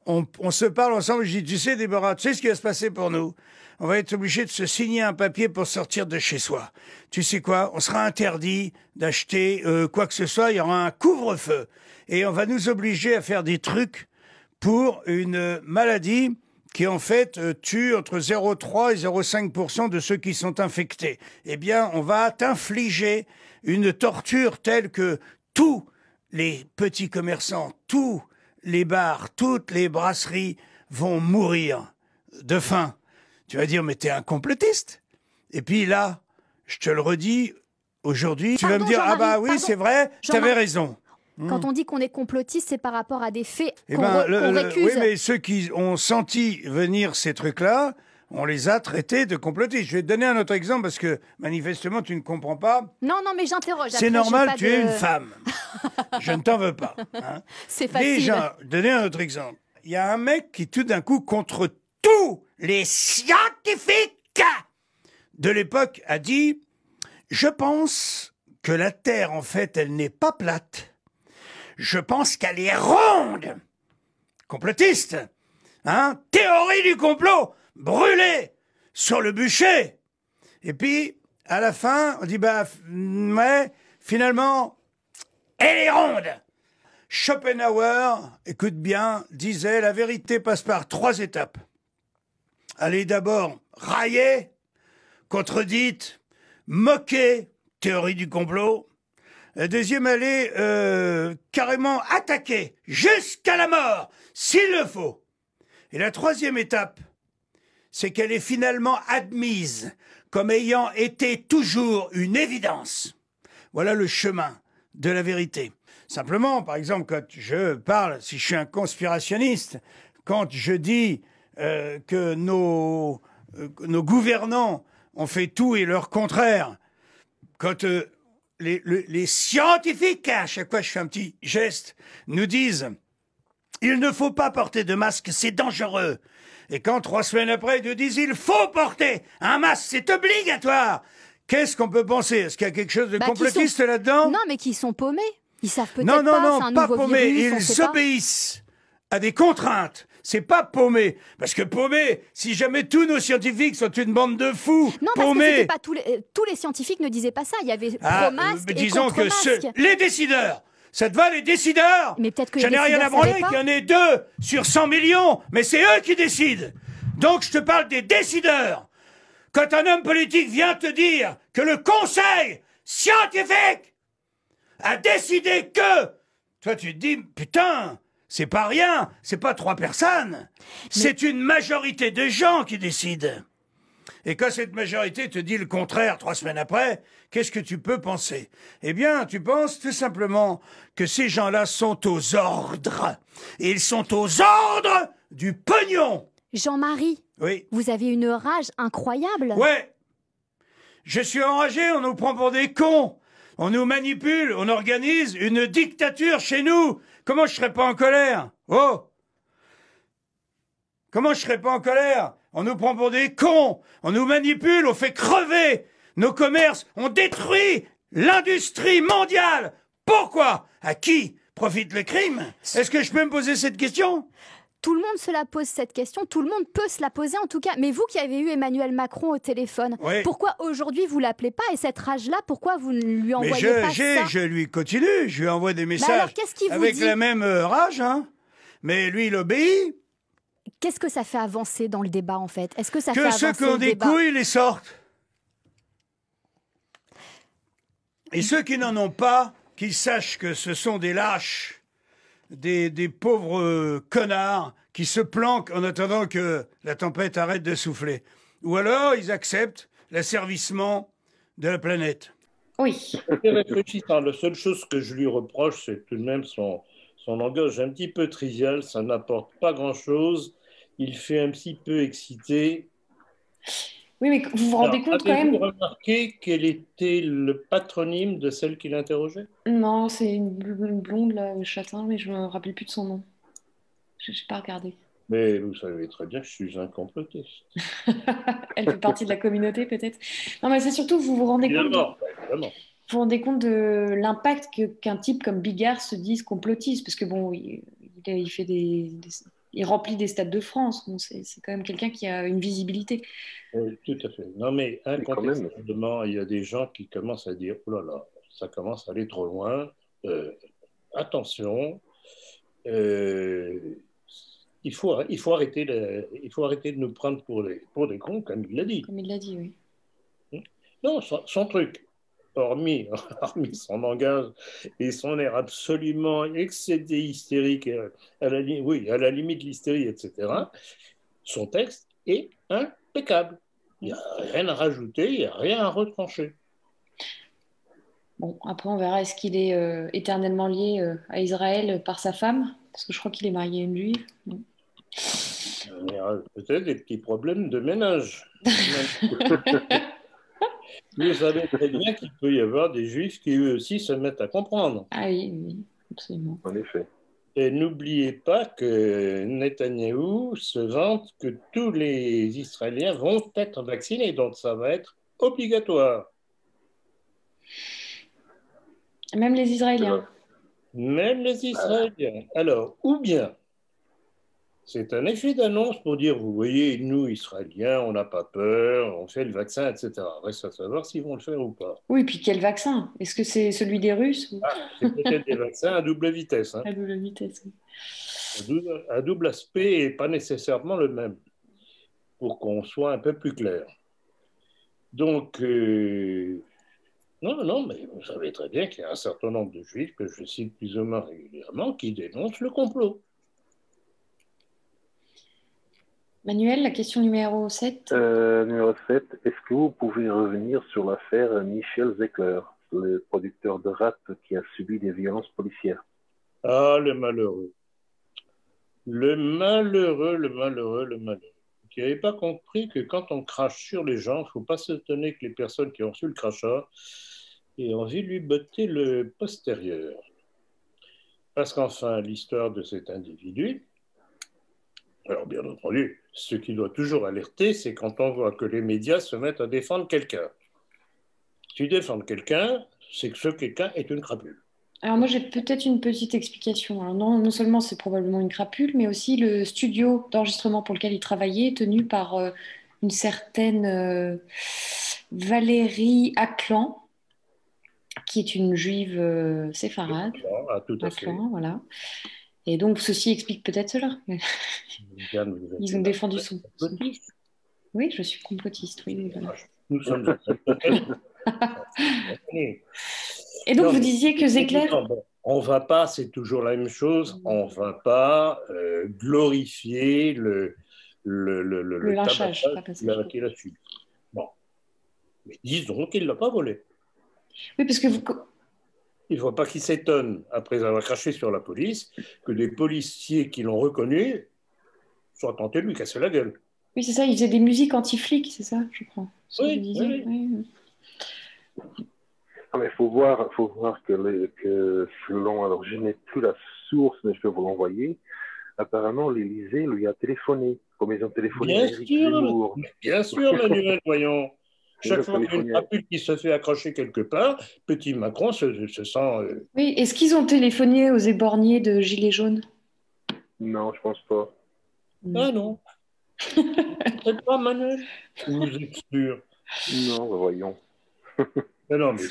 on se parle ensemble, je dis, tu sais, Déborah, tu sais ce qui va se passer pour nous? On va être obligé de se signer un papier pour sortir de chez soi. Tu sais quoi? On sera interdit d'acheter quoi que ce soit, il y aura un couvre-feu. Et on va nous obliger à faire des trucs pour une maladie qui, en fait, tue entre 0,3 et 0,5% de ceux qui sont infectés. Eh bien, on va t'infliger une torture telle que tous les petits commerçants, tous les bars, toutes les brasseries vont mourir de faim. Tu vas dire, mais t'es un complotiste. Et puis là, je te le redis, aujourd'hui, tu vas me dire, ah bah oui, c'est vrai, t'avais raison. Quand on dit qu'on est complotiste, c'est par rapport à des faits qu'on récuse. Oui, mais ceux qui ont senti venir ces trucs-là, on les a traités de complotistes. Je vais te donner un autre exemple parce que manifestement tu ne comprends pas. Non, mais j'interroge. C'est normal, tu es une femme. Je ne t'en veux pas. Hein. C'est facile. Déjà, donner un autre exemple. Il y a un mec qui tout d'un coup, contre tous les scientifiques de l'époque, a dit « Je pense que la Terre, en fait, elle n'est pas plate. Je pense qu'elle est ronde. » Complotiste. Hein? Théorie du complot. Brûlé sur le bûcher. Et puis, à la fin, on dit, ouais, finalement, elle est ronde. Schopenhauer, écoute bien, disait, la vérité passe par 3 étapes. Elle est d'abord raillée, contredite, moquée, théorie du complot. La deuxième, elle est carrément attaquée, jusqu'à la mort, s'il le faut. Et la troisième étape, c'est qu'elle est finalement admise comme ayant été toujours une évidence. Voilà le chemin de la vérité. Simplement, par exemple, quand je parle, si je suis un conspirationniste, quand je dis que nos gouvernants ont fait tout et leur contraire, quand les scientifiques, à chaque fois je fais un petit geste, nous disent « il ne faut pas porter de masque, c'est dangereux ». Et quand 3 semaines après, ils nous disent « il faut porter un masque, c'est obligatoire ». Qu'est-ce qu'on peut penser? Est-ce qu'il y a quelque chose de complotiste là-dedans? Non, mais qui sont paumés. Ils savent peut-être pas, c'est un pas nouveau paumés, virus, ils obéissent à des contraintes. C'est pas paumé. Parce que paumé, si jamais tous nos scientifiques sont une bande de fous, non, paumés... parce que tous les scientifiques ne disaient pas ça. Il y avait pro-masque et disons que contre-masque. Les décideurs, ça te va les décideurs? Mais peut-être que j'en ai rien à branler qu'il y en ait 2 sur 100 millions, mais c'est eux qui décident. Donc je te parle des décideurs. Quand un homme politique vient te dire que le conseil scientifique a décidé que... Toi tu te dis, putain, c'est pas rien, c'est pas 3 personnes. C'est une majorité de gens qui décident. Et quand cette majorité te dit le contraire 3 semaines après, qu'est-ce que tu peux penser? Eh bien, tu penses tout simplement que ces gens-là sont aux ordres. Et ils sont aux ordres du pognon. Jean-Marie, oui. Vous avez une rage incroyable. Ouais. Je suis enragé, on nous prend pour des cons. On nous manipule, on organise une dictature chez nous. Comment je serais pas en colère? Oh! Comment je serais pas en colère? On nous prend pour des cons, on nous manipule, on fait crever nos commerces, on détruit l'industrie mondiale. Pourquoi? À qui profite le crime? Est-ce que je peux me poser cette question? Tout le monde se la pose cette question, tout le monde peut se la poser en tout cas. Mais vous qui avez eu Emmanuel Macron au téléphone, oui. Pourquoi aujourd'hui vous l'appelez pas? Et cette rage-là, pourquoi vous ne lui envoyez pas ça? Je lui continue, je lui envoie des messages alors, qu'est-ce qu'il vous avec dit? La même rage, hein. Mais lui il obéit. Qu'est-ce que ça fait avancer dans le débat en fait? Est-ce que ça fait que avancer ceux qui ont des couilles les sortent. Et ceux qui n'en ont pas, qu'ils sachent que ce sont des lâches. Des pauvres connards qui se planquent en attendant que la tempête arrête de souffler. Ou alors, ils acceptent l'asservissement de la planète. Oui. Réfléchissant, la seule chose que je lui reproche, c'est tout de même son langage un petit peu trivial, ça n'apporte pas grand-chose, il fait un petit peu excité. Oui, mais vous vous rendez compte quand même... Avez-vous remarqué quel était le patronyme de celle qui l'interrogeait? Non, c'est une blonde, là, châtain, mais je me rappelle plus de son nom. Je n'ai pas regardé. Mais vous savez très bien que je suis un complotiste. Elle fait partie de la communauté, peut-être. Non, mais c'est surtout, vous vous rendez compte... Évidemment. Vous vous rendez compte de l'impact qu'un type comme Bigard se dise complotiste, parce que bon, il fait il remplit des stades de France. Bon, c'est quand même quelqu'un qui a une visibilité. Oui, tout à fait. Non, mais incontestablement, il y a des gens qui commencent à dire « Oh là là, ça commence à aller trop loin. Attention, il faut arrêter de nous prendre pour des cons, comme il l'a dit. » Comme il l'a dit, oui. Non, son truc, hormis son langage et son air absolument excédé, hystérique, à la limite de l'hystérie, etc., son texte est impeccable. Il n'y a rien à rajouter, il n'y a rien à retrancher. Bon, après, on verra, est-ce qu'il est éternellement lié à Israël par sa femme? Parce que je crois qu'il est marié à une juive. Bon. Il y a peut-être des petits problèmes de ménage. Vous savez très bien qu'il peut y avoir des juifs qui eux aussi se mettent à comprendre. Ah oui, absolument. En effet. Et n'oubliez pas que Netanyahou se vante que tous les Israéliens vont être vaccinés, donc ça va être obligatoire. Même les Israéliens. Même les Israéliens. Alors, ou bien, c'est un effet d'annonce pour dire, vous voyez, nous, Israéliens, on n'a pas peur, on fait le vaccin, etc. Reste à savoir s'ils vont le faire ou pas. Oui, puis quel vaccin? Est-ce que c'est celui des Russes ou... C'est peut-être des vaccins à double vitesse. Hein. À double vitesse, oui. À double aspect et pas nécessairement le même. pour qu'on soit un peu plus clair. Donc, non, mais vous savez très bien qu'il y a un certain nombre de juifs que je cite plus ou moins régulièrement qui dénoncent le complot. Manuel, la question numéro 7. Numéro 7, est-ce que vous pouvez revenir sur l'affaire Michel Zecler, le producteur de rap qui a subi des violences policières? Ah, le malheureux. Le malheureux. Qui n'avait pas compris que quand on crache sur les gens, il ne faut pas s'étonner que les personnes qui ont reçu le crachat aient envie de lui botter le postérieur. Parce qu'enfin, l'histoire de cet individu, alors bien entendu, ce qui doit toujours alerter, c'est quand on voit que les médias se mettent à défendre quelqu'un. Si défendre quelqu'un, c'est que ce quelqu'un est une crapule. Alors moi j'ai peut-être une petite explication. Alors non seulement c'est probablement une crapule, mais aussi le studio d'enregistrement pour lequel il travaillait est tenu par une certaine Valérie Aklan, qui est une juive séfarade. Ah, tout à fait. Voilà. Et donc ceci explique peut-être cela. Ils ont défendu son... Oui, je suis complotiste, oui. Voilà. Nous sommes Et donc, vous disiez que Zecler... On ne va pas, c'est toujours la même chose, on ne va pas glorifier le lynchage qu'il a subi. Bon. Mais disons qu'il ne l'a pas volé. Oui, parce que vous... Il ne faut pas qu'il s'étonne, après avoir craché sur la police, que des policiers qui l'ont reconnu soient tentés de lui casser la gueule. Oui, c'est ça, il faisait des musiques anti-flics, c'est ça, je crois. Oui. Mais il faut voir que selon, alors je n'ai plus la source, mais je peux vous l'envoyer. Apparemment, l'Élysée lui a téléphoné, comme ils ont téléphoné à Éric Zemmour. Bien sûr, Manuel, voyons. Chaque fois qu'il y a une crapule qui se fait accrocher quelque part, petit Macron se sent... Oui, est-ce qu'ils ont téléphoné aux éborgnés de Gilets jaunes? Non, je pense pas. Ah non. Peut-être pas, Manuel. Vous êtes sûr? Non, voyons. Non, mais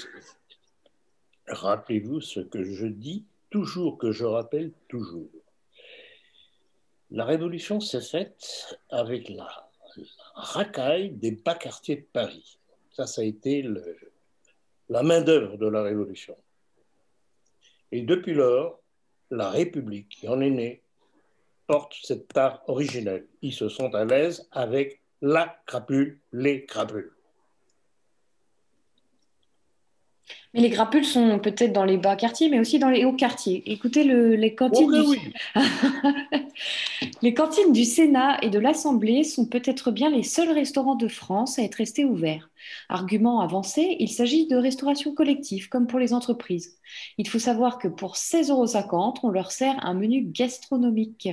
rappelez-vous ce que je dis toujours, que je rappelle toujours. La Révolution s'est faite avec la racaille des bas quartiers de Paris. Ça a été la main-d'œuvre de la Révolution. Et depuis lors, la République qui en est née porte cette part originelle. Ils se sont à l'aise avec la crapule, les crapules. Mais les crapules sont peut-être dans les bas quartiers, mais aussi dans les hauts quartiers. Écoutez, les cantines, les cantines du Sénat et de l'Assemblée sont peut-être bien les seuls restaurants de France à être restés ouverts. Argument avancé, il s'agit de restauration collective, comme pour les entreprises. Il faut savoir que pour 16,50 €, on leur sert un menu gastronomique.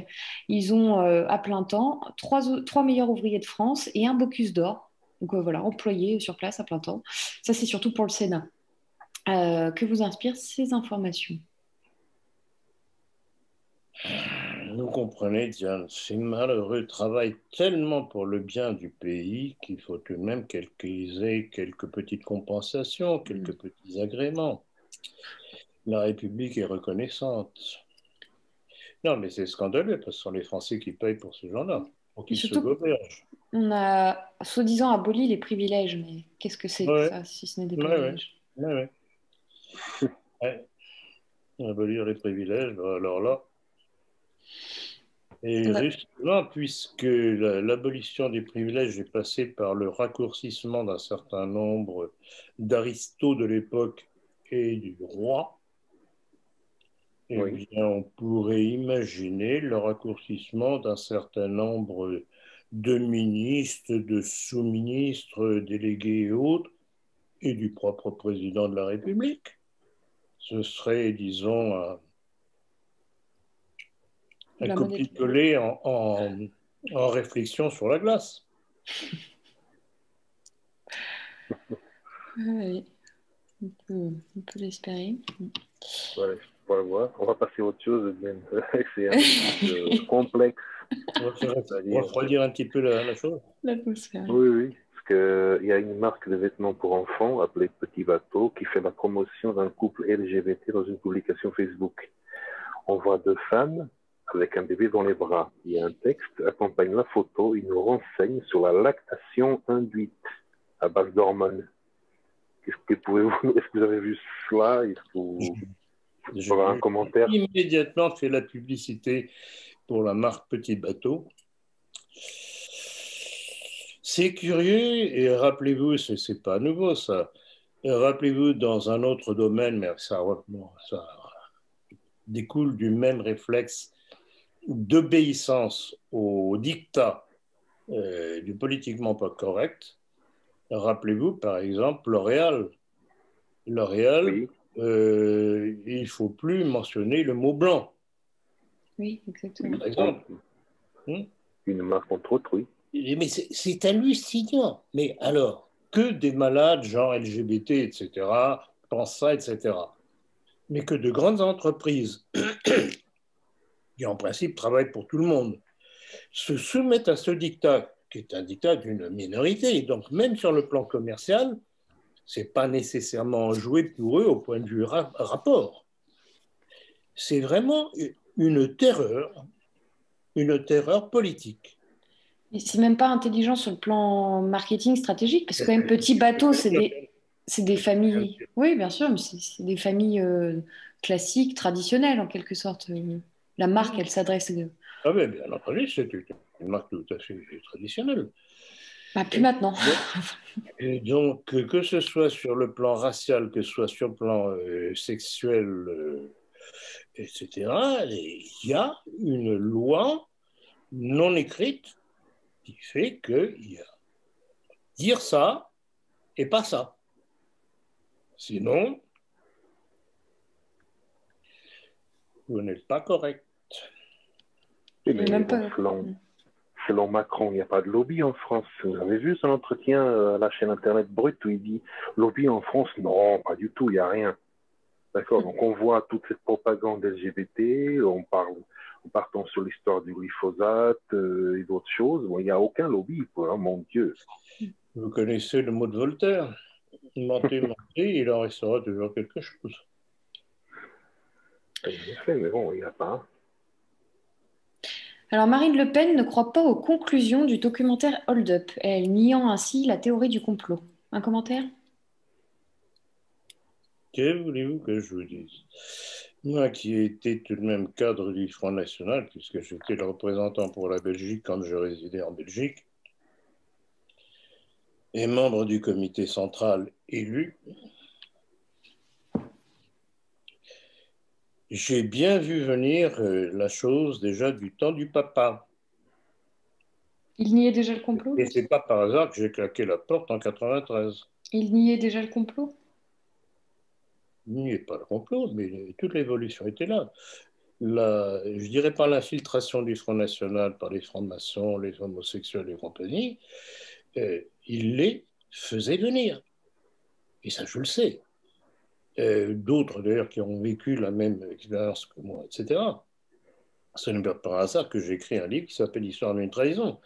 Ils ont à plein temps trois meilleurs ouvriers de France et un Bocuse d'or. Donc voilà, employés sur place à plein temps. Ça, c'est surtout pour le Sénat. Que vous inspirent ces informations? Vous comprenez, Diane, ces malheureux travaillent tellement pour le bien du pays qu'il faut tout de même qu'ils aient quelques petites compensations, quelques petits agréments. La République est reconnaissante. Non, mais c'est scandaleux parce que ce sont les Français qui payent pour ces gens-là, pour qu'ils se gobergent. On a soi-disant aboli les privilèges, mais qu'est-ce que c'est que ça, si ce n'est des privilèges? Abolir les privilèges, alors là. Et justement, puisque l'abolition des privilèges est passée par le raccourcissement d'un certain nombre d'aristos de l'époque et du roi, eh bien, on pourrait imaginer le raccourcissement d'un certain nombre de ministres, de sous-ministres, délégués et autres, et du propre président de la République. Ce serait, disons, un copier-coller en réflexion sur la glace. Oui, on peut l'espérer. Ouais, on va voir. On va passer à autre chose. C'est un peu complexe. On va refroidir un petit peu la chose. L'atmosphère. Oui. Parce qu'il y a une marque de vêtements pour enfants appelée Petit Bateau qui fait la promotion d'un couple LGBT dans une publication Facebook. On voit deux femmes avec un bébé dans les bras. Il y a un texte, accompagne la photo, il nous renseigne sur la lactation induite à base d'hormones. Est-ce que vous avez vu cela? Il faut avoir un commentaire. Immédiatement fait la publicité pour la marque Petit Bateau. C'est curieux, et rappelez-vous, c'est pas nouveau ça, rappelez-vous dans un autre domaine, mais ça découle du même réflexe d'obéissance au dictat du politiquement pas correct. Rappelez-vous, par exemple, L'Oréal. L'Oréal, oui. Il ne faut plus mentionner le mot blanc. Oui, exactement. Par exemple. Une marque entre autres, oui. Mais c'est hallucinant. Mais alors, que des malades, genre LGBT, etc., pensent ça, etc. Mais que de grandes entreprises, qui en principe travaillent pour tout le monde, se soumettent à ce dictat, qui est un dictat d'une minorité. Donc, même sur le plan commercial, ce n'est pas nécessairement joué pour eux au point de vue rapport. C'est vraiment une terreur politique. C'est même pas intelligent sur le plan marketing stratégique, parce que quand même, Petit Bateau, c'est des familles... Oui, bien sûr, mais c'est des familles classiques, traditionnelles, en quelque sorte. La marque, elle s'adresse... Ah oui, bien entendu, c'est une marque tout à fait traditionnelle. Bah, plus maintenant. Et donc, que ce soit sur le plan racial, que ce soit sur le plan sexuel, etc., il y a une loi non écrite qui fait qu'il y a dire ça et pas ça. Sinon, vous n'êtes pas correct. Mais même pas. Selon Macron, il n'y a pas de lobby en France. Vous avez vu son entretien à la chaîne Internet Brut où il dit lobby en France? Non, pas du tout, il n'y a rien. D'accord. Donc on voit toute cette propagande LGBT, on partant sur l'histoire du glyphosate et d'autres choses. Bon, il n'y a aucun lobby, quoi, hein, mon Dieu. Vous connaissez le mot de Voltaire? Mentez, mentez, il en restera toujours quelque chose. En effet, mais bon, il n'y a pas. Alors Marine Le Pen ne croit pas aux conclusions du documentaire Hold Up, elle niant ainsi la théorie du complot. Un commentaire? Que voulez-vous que je vous dise? Moi qui ai été tout de même cadre du Front National, puisque j'étais le représentant pour la Belgique quand je résidais en Belgique, et membre du comité central élu, j'ai bien vu venir la chose déjà du temps du papa. Il niait déjà le complot? Et c'est pas par hasard que j'ai claqué la porte en 93. Il niait déjà le complot? Il n'y a pas le complot, mais toute l'évolution était là. Je dirais pas l'infiltration du Front National par les francs-maçons, les homosexuels et compagnie, il les faisait venir. Et ça, je le sais. D'autres, d'ailleurs, qui ont vécu la même expérience que moi, etc. Ce n'est pas par hasard que j'ai écrit un livre qui s'appelle L'histoire d'une trahison,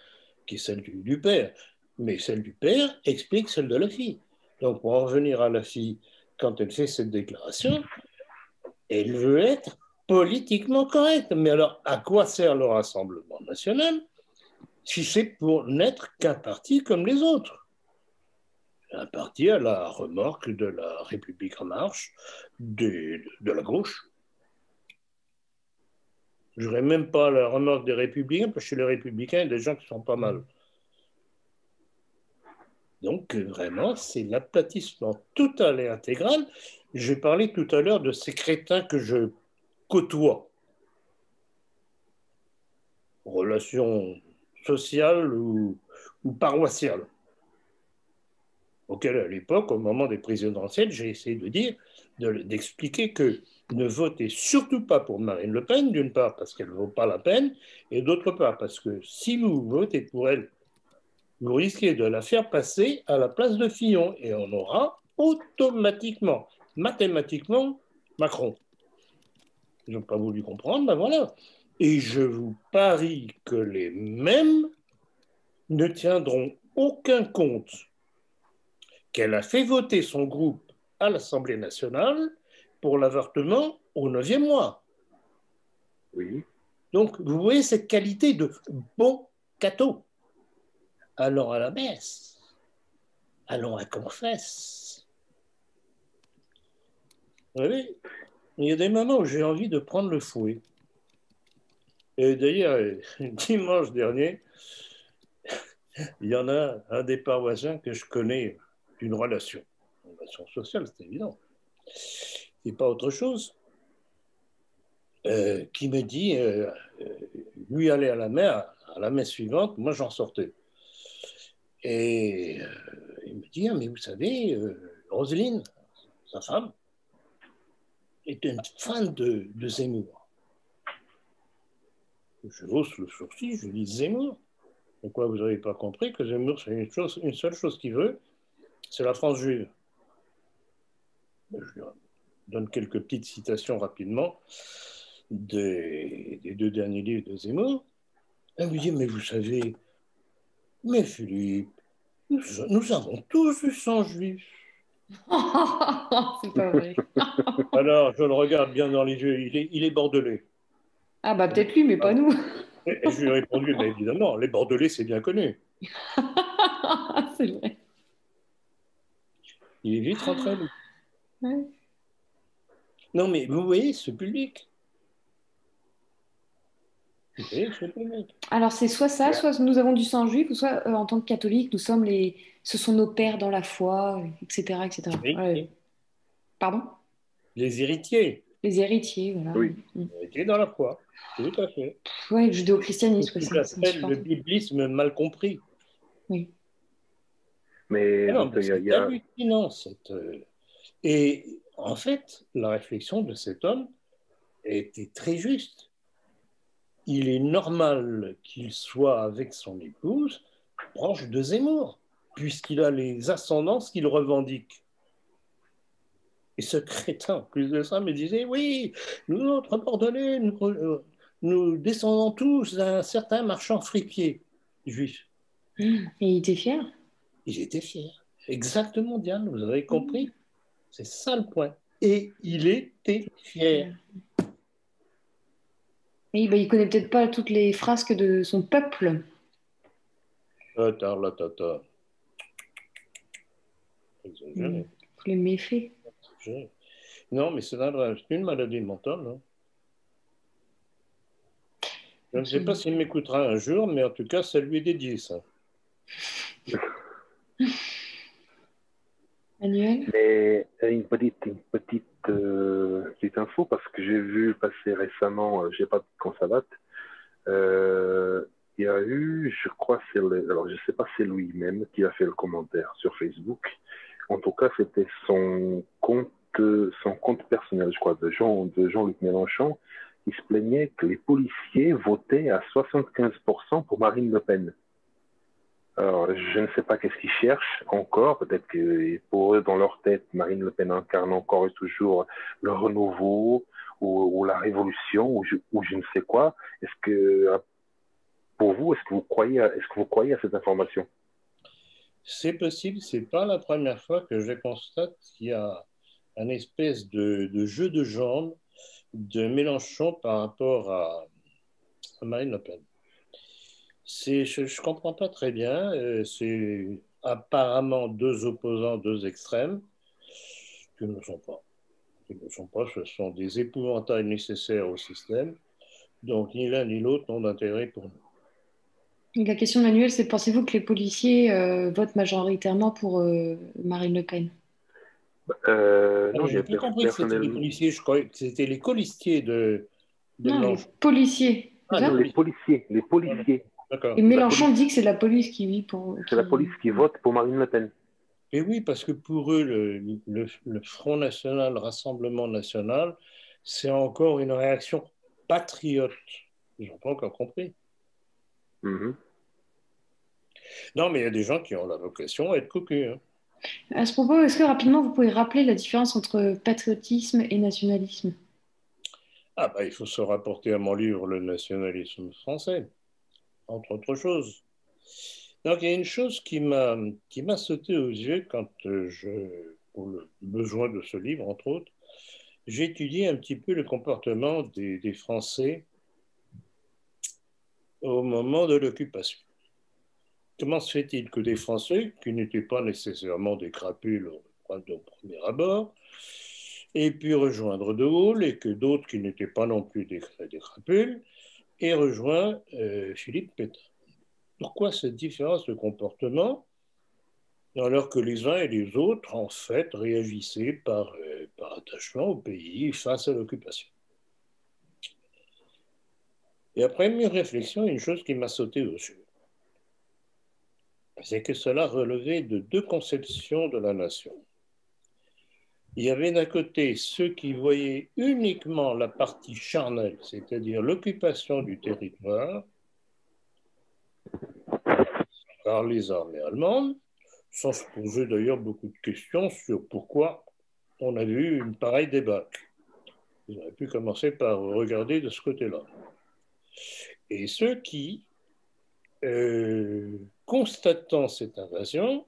qui est celle du père. Mais celle du père explique celle de la fille. Donc, pour en revenir à la fille, quand elle fait cette déclaration, elle veut être politiquement correcte. Mais alors, à quoi sert le Rassemblement national si c'est pour n'être qu'un parti comme les autres? Un parti à la remorque de la République en marche, de la gauche. Je n'aurais même pas la remorque des Républicains, parce que chez les Républicains, il y a des gens qui sont pas mal. Donc, vraiment, c'est l'aplatissement total et intégral. J'ai parlé tout à l'heure de ces crétins que je côtoie. Relations sociales ou paroissiales. Auquel, à l'époque, au moment des présidentielles, j'ai essayé d'expliquer que ne votez surtout pas pour Marine Le Pen, d'une part parce qu'elle ne vaut pas la peine, et d'autre part parce que si vous votez pour elle, vous risquez de la faire passer à la place de Fillon, et on aura automatiquement, mathématiquement, Macron. Ils n'ont pas voulu comprendre, ben voilà. Et je vous parie que les mêmes ne tiendront aucun compte qu'elle a fait voter son groupe à l'Assemblée nationale pour l'avortement au 9e mois. Oui. Donc, vous voyez cette qualité de bon cateau. Allons à la messe, allons à confesse. Vous savez, il y a des moments où j'ai envie de prendre le fouet. Et d'ailleurs, dimanche dernier, il y en a un des paroissiens que je connais d'une relation sociale, c'est évident, et pas autre chose, qui me dit, lui allait à la messe suivante, moi j'en sortais. Et il me dit, ah, mais vous savez, Roselyne, sa femme, est une fan de Zemmour. Je hausse le sourcil, je dis Zemmour. Pourquoi vous n'avez pas compris que Zemmour, c'est une seule chose qu'il veut, c'est la France juive. Je lui donne quelques petites citations rapidement des 2 derniers livres de Zemmour. Elle me dit, mais vous savez, mais Philippe, nous avons tous du sang juif. C'est pas vrai. Alors, je le regarde bien dans les yeux, il est bordelais. Ah bah peut-être lui, mais pas nous. Et je lui ai répondu, mais évidemment, les bordelais, c'est bien connu. C'est vrai. Il est vite rentré, lui. Ouais. Non, mais vous voyez ce public. Alors c'est soit ça, soit nous avons du sang juif, ou soit en tant que catholique, ce sont nos pères dans la foi, etc., etc. Ouais. Pardon? Les héritiers. Les héritiers, voilà. Oui. Les héritiers dans la foi, tout à fait. Oui, le judéo-christianisme. C'est ce que j'appelle le biblisme mal compris. Oui. Mais c'est hallucinant. Et en fait, la réflexion de cet homme était très juste. Il est normal qu'il soit avec son épouse proche de Zemmour, puisqu'il a les ascendances qu'il revendique. Et ce crétin, plus de ça, me disait, oui, nous, notre Bordelais, nous descendons tous d'un certain marchand fripier juif. Et il était fier? Il était fier. Exactement, Diane, vous avez compris. C'est ça le point. Et il était fier. Et il connaît peut-être pas toutes les frasques de son peuple. Tous les méfaits. Non, mais c'est une maladie mentale. Hein. Je ne sais pas s'il m'écoutera un jour, mais en tout cas, ça lui est dédié, ça. Manuel? Mais une petite info, parce que j'ai vu passer récemment, je ne sais pas quand ça date, il y a eu, je crois, alors je ne sais pas si c'est lui-même qui a fait le commentaire sur Facebook. En tout cas, c'était son compte personnel, je crois, de Jean-Luc Mélenchon, qui se plaignait que les policiers votaient à 75% pour Marine Le Pen. Alors, je ne sais pas qu'est-ce qu'ils cherchent encore. Peut-être que pour eux, dans leur tête, Marine Le Pen incarne encore et toujours le renouveau ou la révolution ou je ne sais quoi. Est-ce que, pour vous, est-ce que vous croyez à cette information? C'est possible. C'est pas la première fois que je constate qu'il y a un espèce de jeu de jambes de Mélenchon par rapport à Marine Le Pen. Je ne comprends pas très bien. C'est apparemment 2 opposants, 2 extrêmes, qui ne sont pas. Ce sont des épouvantails nécessaires au système. Donc, ni l'un ni l'autre n'ont d'intérêt pour nous. La question de Manuel, c'est pensez-vous que les policiers votent majoritairement pour Marine Le Pen? Non, j'ai pas compris que c'était les policiers. Je croyais que c'était les colistiers de non, les policiers. Non, les policiers. D'accord. Et Mélenchon dit que c'est la police qui vit pour... C'est la police qui vote pour Marine Le Pen. Et oui, parce que pour eux, le Front National, le Rassemblement National, c'est encore une réaction patriote. Ils n'ont pas encore compris. Mm-hmm. Non, mais il y a des gens qui ont la vocation à être cocus. Hein. À ce propos, est-ce que rapidement vous pouvez rappeler la différence entre patriotisme et nationalisme? Ah bah, il faut se rapporter à mon livre Le nationalisme français, entre autres choses. Donc il y a une chose qui m'a sauté aux yeux quand pour le besoin de ce livre, entre autres, j'ai étudié un petit peu le comportement des Français au moment de l'occupation. Comment se fait-il que des Français, qui n'étaient pas nécessairement des crapules au premier abord, aient pu rejoindre De Gaulle et que d'autres qui n'étaient pas non plus des crapules aient rejoint Philippe Pétain? Pourquoi cette différence de comportement alors que les uns et les autres, en fait, réagissaient par attachement au pays face à l'occupation? Et après une réflexion, une chose qui m'a sauté aux yeux, c'est que cela relevait de deux conceptions de la nation. Il y avait d'un côté ceux qui voyaient uniquement la partie charnelle, c'est-à-dire l'occupation du territoire par les armées allemandes, sans se poser d'ailleurs beaucoup de questions sur pourquoi on avait eu une pareille débâcle. Ils auraient pu commencer par regarder de ce côté-là. Et ceux qui, constatant cette invasion,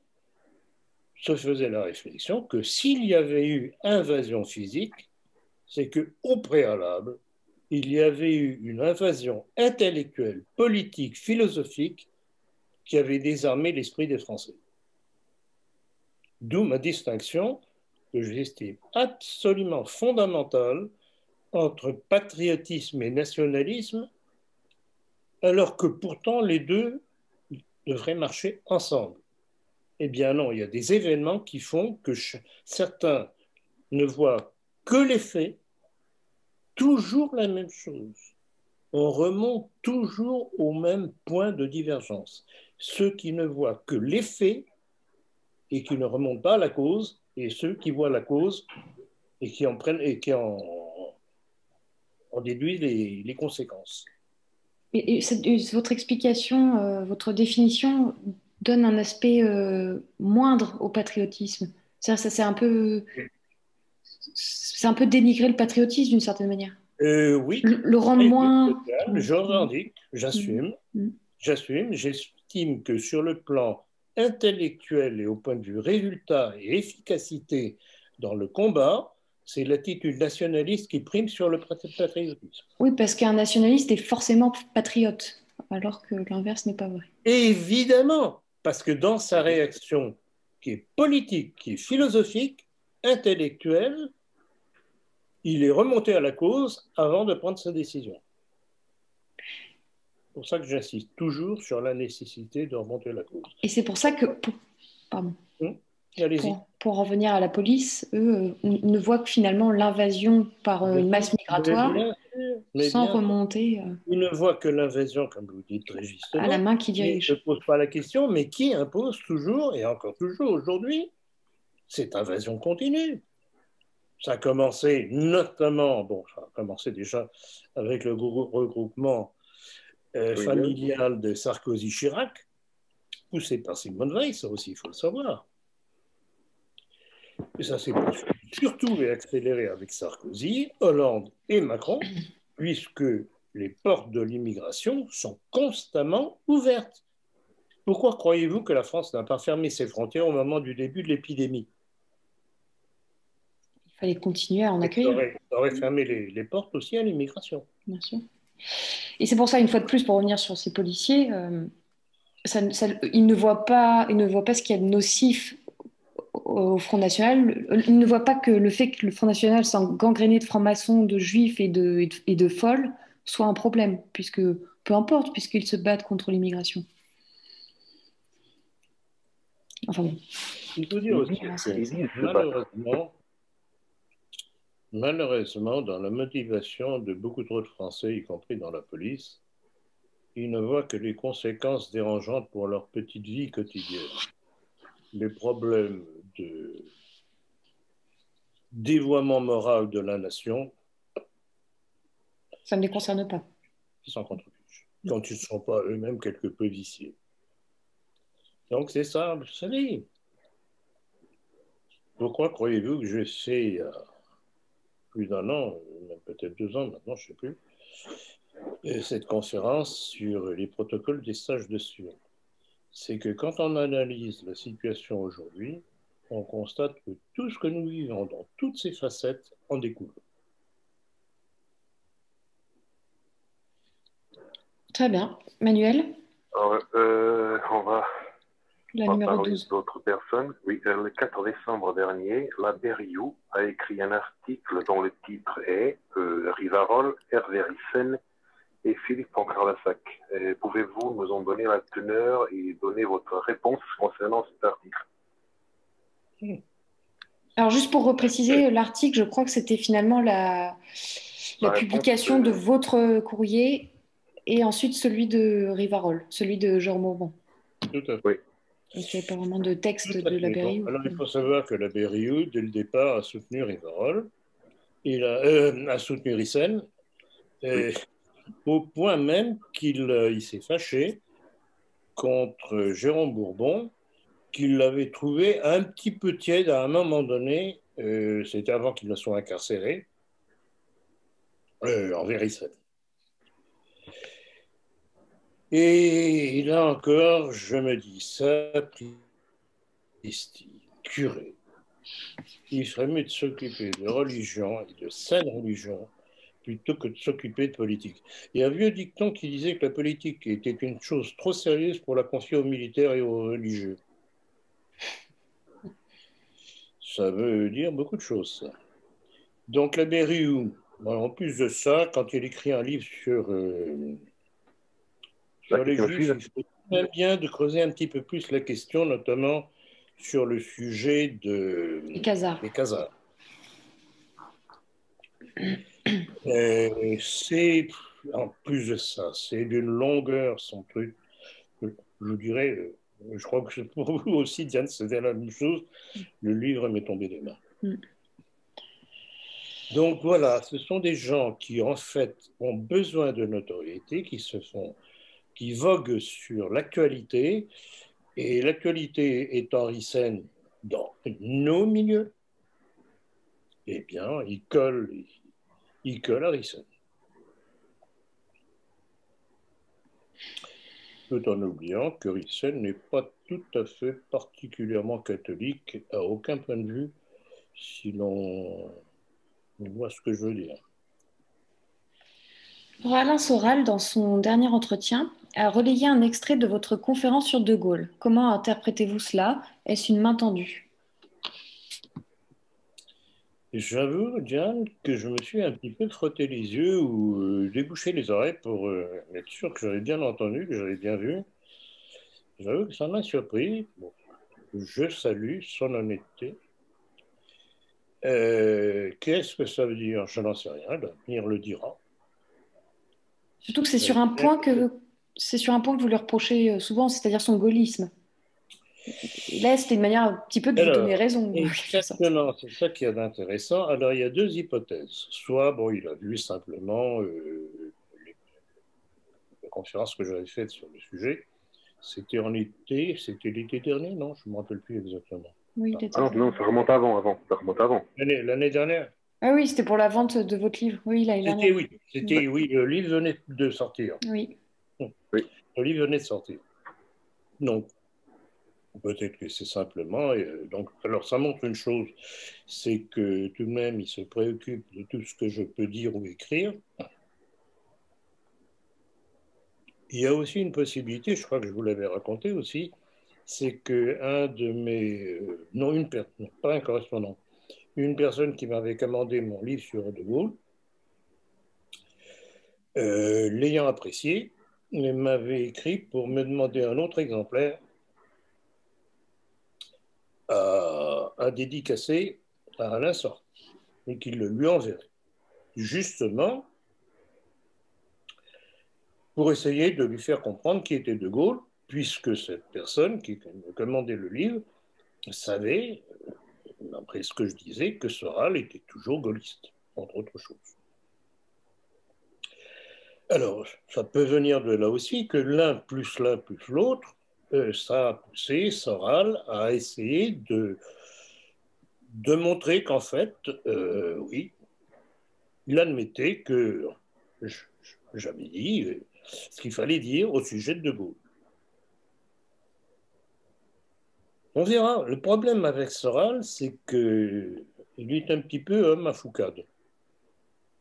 se faisaient la réflexion que s'il y avait eu invasion physique, c'est qu'au préalable, il y avait eu une invasion intellectuelle, politique, philosophique qui avait désarmé l'esprit des Français. D'où ma distinction que j'estime absolument fondamentale entre patriotisme et nationalisme, alors que pourtant les deux devraient marcher ensemble. Eh bien non, il y a des événements qui font que certains ne voient que les faits, toujours la même chose. On remonte toujours au même point de divergence. Ceux qui ne voient que les faits et qui ne remontent pas à la cause, et ceux qui voient la cause et qui en prennent et qui en déduisent les conséquences. Et votre explication, votre définition donne un aspect moindre au patriotisme. C'est un peu dénigrer le patriotisme d'une certaine manière. Oui. Le rendre moins. Je revendique, j'assume. J'estime que sur le plan intellectuel et au point de vue résultat et efficacité dans le combat, c'est l'attitude nationaliste qui prime sur le patriotisme. Oui, parce qu'un nationaliste est forcément patriote, alors que l'inverse n'est pas vrai. Évidemment, parce que dans sa réaction qui est politique, qui est philosophique, intellectuelle, il est remonté à la cause avant de prendre sa décision. C'est pour ça que j'insiste toujours sur la nécessité de remonter à la cause. Et c'est pour ça que... Pardon. Allez-y. Pour revenir à la police, eux ne voient que finalement l'invasion par une masse migratoire sans remonter. Ils ne voient que l'invasion, comme vous dites très justement, à la main qui dirige. Ils ne posent pas la question, mais qui impose toujours, et encore toujours aujourd'hui, cette invasion continue. Ça a commencé notamment, ça a commencé déjà avec le regroupement familial de Sarkozy-Chirac, poussé par Simone Veil, ça aussi il faut le savoir. Et ça s'est surtout accéléré avec Sarkozy, Hollande et Macron, puisque les portes de l'immigration sont constamment ouvertes. Pourquoi croyez-vous que la France n'a pas fermé ses frontières au moment du début de l'épidémie? Il fallait continuer à en accueillir. Ça aurait fermé les portes aussi à l'immigration. Bien sûr. Et c'est pour ça, une fois de plus, pour revenir sur ces policiers, ils ne voient pas ce qu'il y a de nocif au Front National. Ils ne voient pas que le fait que le Front National soit gangréné de francs-maçons, de juifs et de folles soit un problème, puisque peu importe, puisqu'ils se battent contre l'immigration. Enfin bon. Il faut dire aussi que malheureusement, dans la motivation de beaucoup trop de Français, y compris dans la police, ils ne voient que les conséquences dérangeantes pour leur petite vie quotidienne. Les problèmes de dévoiement moral de la nation. Ça ne les concerne pas. Ils s'en contribuent, quand ils ne sont pas eux-mêmes quelque peu viciés. Donc c'est ça, vous savez. Pourquoi croyez-vous que j'ai fait il y a plus d'un an, même peut-être 2 ans maintenant, je ne sais plus, cette conférence sur les protocoles des stages de survie? C'est que quand on analyse la situation aujourd'hui, on constate que tout ce que nous vivons dans toutes ses facettes en découle. Très bien. Manuel, Alors, la on va numéro parler 12. d'autres personnes. Oui, le 4 décembre dernier, l'abbé Rioux a écrit un article dont le titre est Rivarol, Hervé Ryssen et Philippe Pancras-Lassac. Pouvez-vous nous en donner la teneur et donner votre réponse concernant cet article? Alors, juste pour repréciser, l'article, je crois que c'était finalement la publication de votre courrier et ensuite celui de Rivarol, celui de Jean Mauban. Tout à fait. Oui. Donc, il n'y a pas vraiment de texte de l'abbé Rioux. Alors, il faut savoir que l'abbé Rioux, dès le départ, a soutenu Rivarol. Il a soutenu Ryssen, au point même qu'il s'est fâché contre Jérôme Bourbon, qu'il l'avait trouvé un petit peu tiède à un moment donné, c'était avant qu'il ne soit incarcéré, envers Ryssen. Et là encore, je me dis, sapristi, curé, il serait mieux de s'occuper de religion et de saine religion plutôt que de s'occuper de politique. Il y a un vieux dicton qui disait que la politique était une chose trop sérieuse pour la confier aux militaires et aux religieux. Ça veut dire beaucoup de choses, ça. Donc l'abbé Rioux, en plus de ça, quand il écrit un livre sur les Juifs, il fait même bien de creuser un petit peu plus la question, notamment sur le sujet des Khazars. C'est, en plus de ça, c'est d'une longueur, son truc. Je dirais, je crois que pour vous aussi, Diane, c'était la même chose. Le livre m'est tombé des mains. Donc voilà, ce sont des gens qui, en fait, ont besoin de notoriété, qui voguent sur l'actualité, et l'actualité étant Ryssen dans nos milieux, eh bien, ils collent à Ryssen. Tout en oubliant que Ryssen n'est pas tout à fait particulièrement catholique à aucun point de vue, si l'on voit ce que je veux dire. Alain Soral, dans son dernier entretien, a relayé un extrait de votre conférence sur De Gaulle. Comment interprétez-vous cela? Est-ce une main tendue? J'avoue, Diane, que je me suis un petit peu frotté les yeux ou débouché les oreilles pour être sûr que j'avais bien entendu, que j'avais bien vu. J'avoue que ça m'a surpris. Bon, je salue son honnêteté. Qu'est-ce que ça veut dire? Je n'en sais rien, l'avenir le dira. Surtout que c'est sur un point que vous lui reprochez souvent, c'est-à-dire son gaullisme. Et là, c'était une manière un petit peu de vous donner raison. Exactement, c'est ça qui est intéressant. Alors, il y a deux hypothèses. Soit, bon, il a vu simplement la conférence que j'avais faite sur le sujet. C'était l'été dernier, non? Je ne me rappelle plus exactement. Oui, non, ça remonte avant. Ça remonte avant. L'année dernière? Ah oui, c'était pour la vente de votre livre. Oui, l'année dernière. Oui, le livre venait de sortir. Oui. Le livre venait de sortir. Donc, peut-être que c'est simplement... donc, alors, ça montre une chose, c'est que tout de même, il se préoccupe de tout ce que je peux dire ou écrire. Il y a aussi une possibilité, je crois que je vous l'avais raconté aussi, c'est qu'un de mes... non, pas un correspondant, une personne qui m'avait commandé mon livre sur De Gaulle, l'ayant apprécié, m'avait écrit pour me demander un autre exemplaire à dédicacer à Alain Soral et qu'il le lui enverrait. Justement, pour essayer de lui faire comprendre qui était De Gaulle, puisque cette personne qui me commandait le livre savait, après ce que je disais, que Soral était toujours gaulliste, entre autres choses. Alors, ça peut venir de là aussi que l'un plus l'autre, ça a poussé Soral à essayer de montrer qu'en fait, oui, il admettait que j'avais dit ce qu'il fallait dire au sujet de Gaulle. On verra. Le problème avec Soral, c'est qu'il est un petit peu homme à foucade.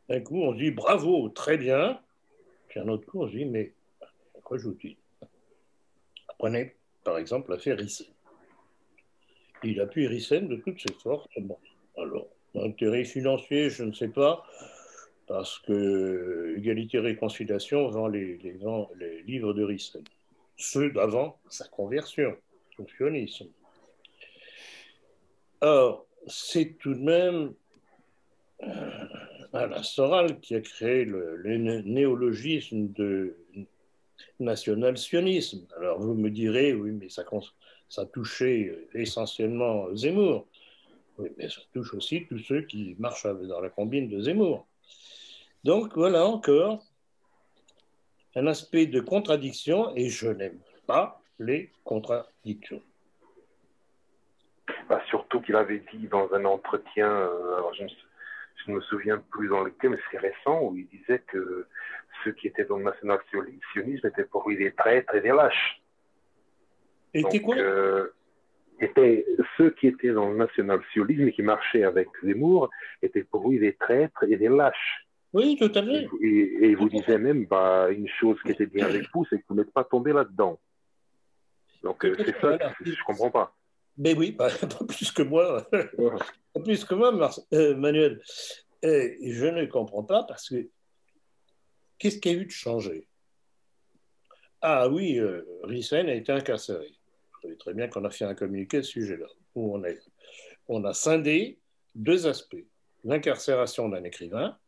D'un coup, on dit bravo, très bien. Puis un autre coup, on dit mais quoi je vous dis. Prenez par exemple l'affaire Rissen. Il appuie Rissen de toutes ses forces. Bon, alors, intérêt financier, je ne sais pas, parce que Égalité et Réconciliation vend les livres de Rissen. Ceux d'avant sa conversion au sionisme. Or, c'est tout de même Alain Soral qui a créé le néologisme de national-sionisme. Alors vous me direz, oui, mais ça touchait essentiellement Zemmour. Oui, mais ça touche aussi tous ceux qui marchent dans la combine de Zemmour. Donc voilà encore un aspect de contradiction, et je n'aime pas les contradictions. Bah, surtout qu'il avait dit dans un entretien, alors je ne me souviens plus dans lequel, mais c'est récent, où il disait que ceux qui étaient dans le national-sionisme étaient pour lui des traîtres et des lâches. Étaient quoi Ceux qui étaient dans le national-sionisme et qui marchaient avec Zemmour étaient pour lui des traîtres et des lâches. Oui, tout à fait. Et il vous disait même, bah, une chose qui était bien avec vous, c'est que vous n'êtes pas tombé là-dedans. Donc c'est ça, voilà. Je ne comprends pas. Mais oui, pas plus que moi. Pas plus que moi, Manuel. Je ne comprends pas parce que qu'est-ce qu'il y a eu de changé? Ah oui, Rissen a été incarcéré. Vous savez très bien qu'on a fait un communiqué à ce sujet-là, où on a scindé deux aspects. L'incarcération d'un écrivain.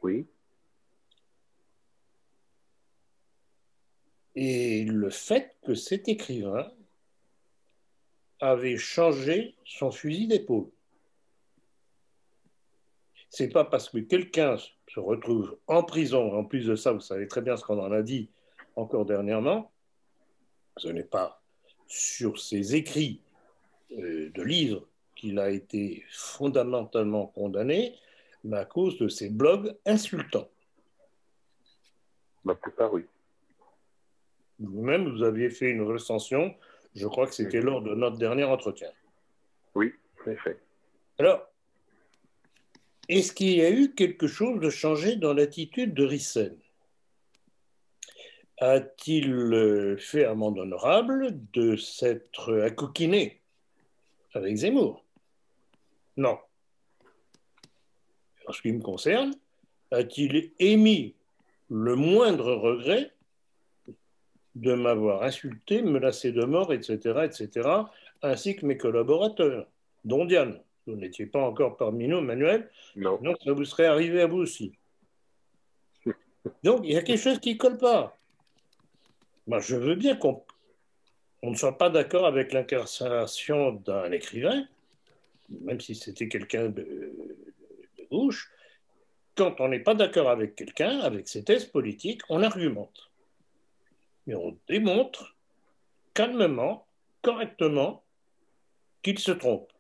Oui. Et le fait que cet écrivain avait changé son fusil d'épaule. C'est pas parce que quelqu'un se retrouve en prison, en plus de ça, vous savez très bien ce qu'on en a dit encore dernièrement, ce n'est pas sur ses écrits de livres qu'il a été fondamentalement condamné, mais à cause de ses blogs insultants. La plupart, oui. Vous-même, vous aviez fait une recension, je crois que c'était lors de notre dernier entretien. Oui, en effet. Alors, est-ce qu'il y a eu quelque chose de changé dans l'attitude de Rissen? A-t-il fait amende honorable de s'être acoquiné avec Zemmour? Non. En ce qui me concerne, a-t-il émis le moindre regret de m'avoir insulté, menacé de mort, etc., ainsi que mes collaborateurs, dont Diane? Vous n'étiez pas encore parmi nous, Manuel. Non. Donc, ça vous serait arrivé à vous aussi. Donc, il y a quelque chose qui ne colle pas. Moi, je veux bien qu'on ne soit pas d'accord avec l'incarcération d'un écrivain, même si c'était quelqu'un de gauche. Quand on n'est pas d'accord avec quelqu'un, avec ses thèses politiques, on argumente. Et on démontre calmement, correctement, qu'il se trompe.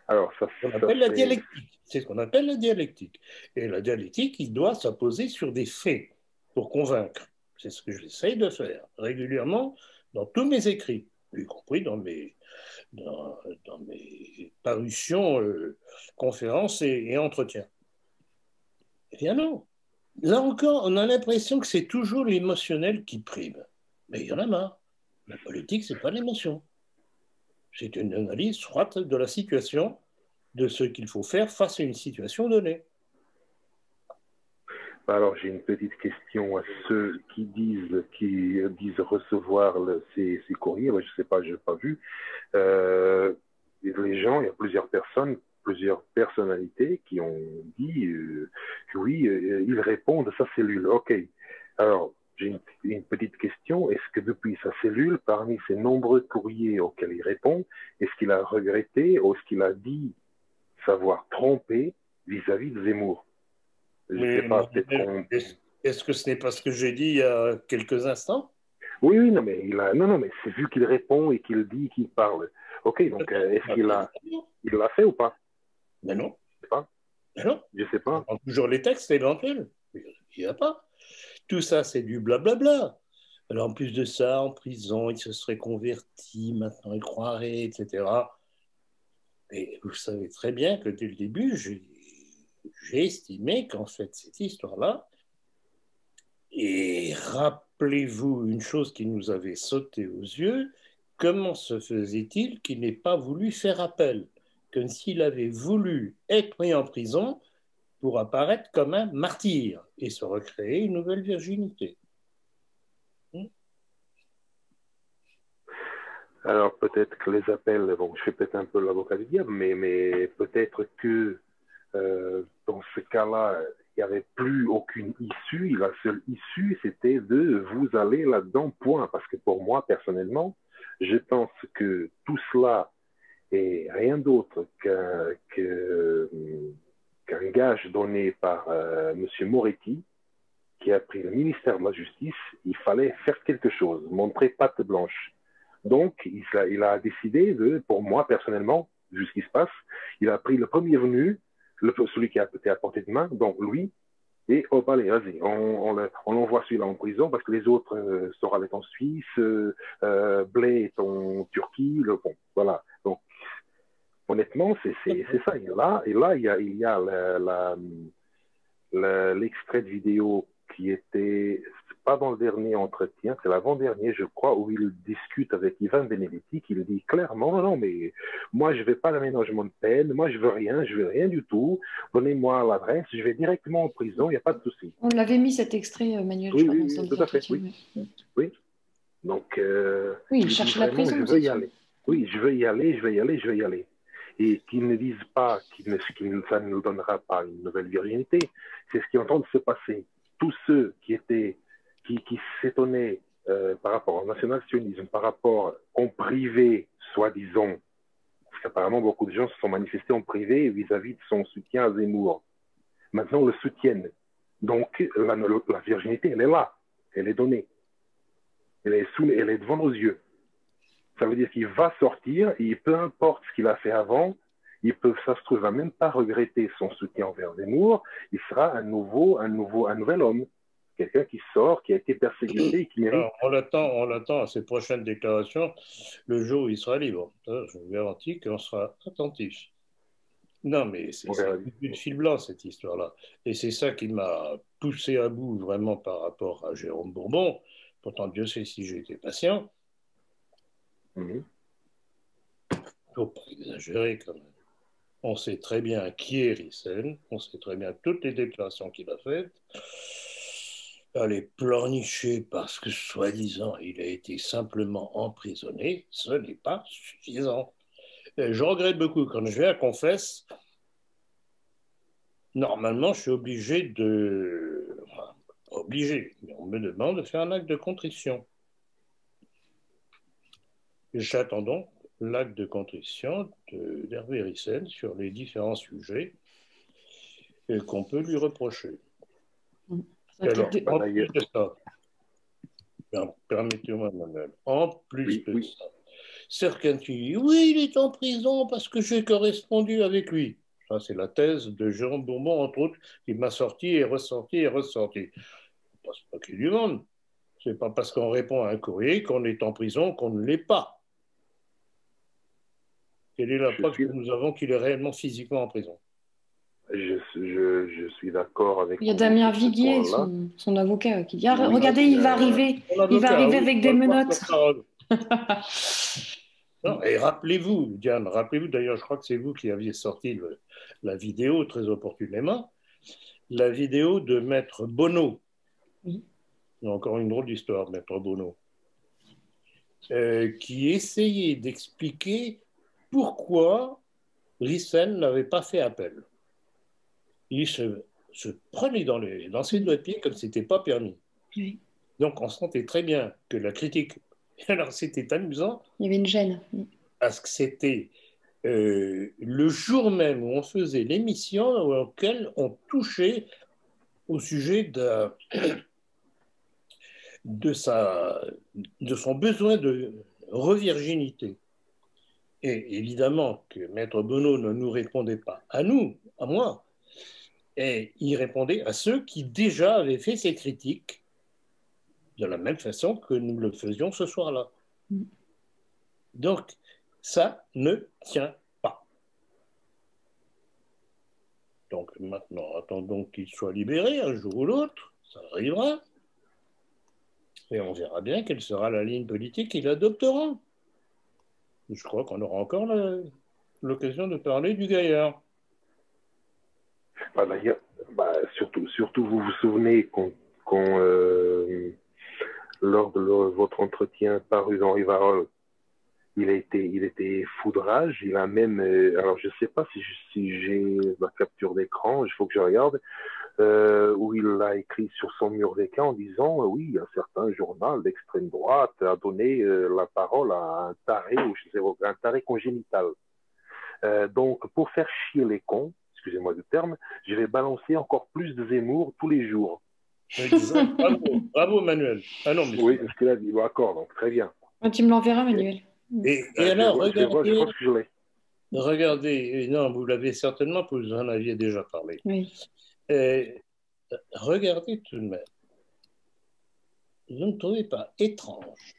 Alors, on appelle la dialectique. C'est ce qu'on appelle la dialectique. Et la dialectique, il doit s'apposer sur des faits pour convaincre. C'est ce que j'essaye de faire régulièrement dans tous mes écrits, y compris dans mes parutions, conférences et entretiens. Eh bien non. Là encore, on a l'impression que c'est toujours l'émotionnel qui prime. Mais il y en a marre. La politique, ce n'est pas l'émotion. C'est une analyse froide de la situation, de ce qu'il faut faire face à une situation donnée. Alors, j'ai une petite question à ceux qui disent recevoir ces courriers. Je ne sais pas, je n'ai pas vu. Les gens, il y a plusieurs personnalités qui ont dit que oui, ils répondent à sa cellule. OK. Alors, j'ai une petite question. Est-ce que depuis sa cellule, parmi ces nombreux courriers auxquels il répond, est-ce qu'il a regretté ou est-ce qu'il a dit s'avoir trompé vis-à-vis de Zemmour? Est-ce que ce n'est pas ce que j'ai dit il y a quelques instants? Oui, non, mais mais c'est vu qu'il répond et qu'il dit qu'il parle. OK, donc est-ce qu'il l'a fait ou pas? Mais non. Je sais pas. Mais non. Je sais pas. On prend toujours les textes éventuels. Il n'y a pas. Tout ça, c'est du blablabla. Alors, en plus de ça, en prison, il se serait converti, maintenant il croirait, etc. Et vous savez très bien que dès le début, j'ai estimé qu'en fait, cette histoire-là Et rappelez-vous une chose qui nous avait sauté aux yeux, comment se faisait-il qu'il n'ait pas voulu faire appel? Comme s'il avait voulu être mis en prison pour apparaître comme un martyr et se recréer une nouvelle virginité. Alors peut-être que les appels, bon, je fais peut-être un peu l'avocat du diable, mais peut-être que dans ce cas-là, il n'y avait plus aucune issue. La seule issue, c'était de vous aller là-dedans, point. Parce que pour moi, personnellement, je pense que tout cela est rien d'autre qu'un gage donné par M. Moretti, qui a pris le ministère de la Justice. Il fallait faire quelque chose, montrer patte blanche. Donc, il a décidé de, pour moi, personnellement, vu ce qui se passe, il a pris le premier venu, celui qui a été à portée de main, donc lui, et hop, allez, vas-y, on l'envoie celui-là en prison parce que les autres, Soral est en Suisse, Blay est en Turquie, bon, voilà. Donc, honnêtement, c'est ça. Et là, il y a l'extrait de vidéo qui était pas dans le dernier entretien, c'est l'avant-dernier, je crois, où il discute avec Ivan Benedetti, qui le dit clairement, non, mais moi, je ne veux pas d'aménagement de peine, moi, je veux rien du tout, donnez-moi l'adresse, je vais directement en prison, il n'y a pas de souci. On l'avait mis cet extrait, Manuel, oui, je crois, oui, tout à fait, oui. Donc, oui, il cherche la prison. Je veux y aller. Oui, je veux y aller. Et qu'ils ne disent pas ça ne nous donnera pas une nouvelle virginité, c'est ce qui est en train de se passer. Tous ceux qui s'étonnaient par rapport au national-sionisme, par rapport en privé, soi-disant, parce qu'apparemment beaucoup de gens se sont manifestés en privé vis-à-vis de son soutien à Zemmour. Maintenant, le soutiennent. Donc, la virginité, elle est là, elle est donnée. Elle est devant nos yeux. Ça veut dire qu'il va sortir et peu importe ce qu'il a fait avant, ça se trouve, va même pas regretter son soutien envers Zemmour, il sera un nouvel homme. Quelqu'un qui sort, qui a été persécuté et qui mérite. Alors, on l'attend à ses prochaines déclarations le jour où il sera libre. Je vous garantis qu'on sera attentif. Non, mais c'est une fil blanc, cette histoire-là. Et c'est ça qui m'a poussé à bout vraiment par rapport à Jérôme Bourbon. Pourtant, Dieu sait si j'ai été patient. Faut pas exagérer quand même. On sait très bien qui est Rissen, on sait très bien toutes les déclarations qu'il a faites. Aller pleurnicher parce que, soi-disant, il a été simplement emprisonné, ce n'est pas suffisant. Et je regrette beaucoup. Quand je vais à confesse, normalement, je suis obligé enfin, obligé, mais on me demande de faire un acte de contrition. J'attends donc l'acte de contrition d'Hervé Rissen sur les différents sujets qu'on peut lui reprocher. Alors, en plus de ça, permettez-moi, Manuel, en plus de ça, certains qui disent oui, il est en prison parce que j'ai correspondu avec lui. Ça, c'est la thèse de Jérôme Bourbon, entre autres, qui m'a sorti et ressorti. C'est pas qu'il lui demande. C'est pas parce qu'on répond à un courrier qu'on est en prison qu'on ne l'est pas. Quelle est la preuve que nous avons qu'il est réellement physiquement en prison? Je suis d'accord avec. Il y a Damien Viguier, son avocat, qui dit regardez, il va arriver avec des menottes. Non, et rappelez-vous, Diane, d'ailleurs, je crois que c'est vous qui aviez sorti la vidéo très opportunément, la vidéo de Maître Bonneau. Oui. Il y a encore une drôle d'histoire, Maître Bonneau, qui essayait d'expliquer pourquoi Rissen n'avait pas fait appel. Il se prenait dans ses doigts de pied comme si ce n'était pas permis. Oui. Donc on sentait très bien que la critique, alors c'était amusant. Il y avait une gêne. Parce que c'était le jour même où on faisait l'émission auquel on touchait au sujet de son besoin de revirginité. Et évidemment que Maître Bonneau ne nous répondait pas à nous, à moi, et il répondait à ceux qui déjà avaient fait ces critiques de la même façon que nous le faisions ce soir-là. Donc, ça ne tient pas. Donc maintenant, attendons qu'il soit libéré un jour ou l'autre, ça arrivera. Et on verra bien quelle sera la ligne politique qu'ils adopteront. Je crois qu'on aura encore l'occasion de parler du gaillard. D'ailleurs, surtout, vous vous souvenez lors de votre entretien paru dans Rivarol, il était foudrage. Il a même, alors je ne sais pas si j'ai la capture d'écran, il faut que je regarde, où il a écrit sur son mur d'écran en disant oui, un certain journal d'extrême droite a donné la parole à un taré, ou je sais pas, un taré congénital. Donc, pour faire chier les cons, excusez-moi du terme, je vais balancer encore plus de Zemmour tous les jours. Bravo, Manuel. Ah non, mais oui, c'est ce qu'il a dit. Bon, d'accord, donc très bien. Tu me l'enverras, Manuel. Et alors, je pense que je l'ai. Regardez, non, vous l'avez certainement, que vous en aviez déjà parlé. Oui. Regardez tout de même. Vous ne trouvez pas étrange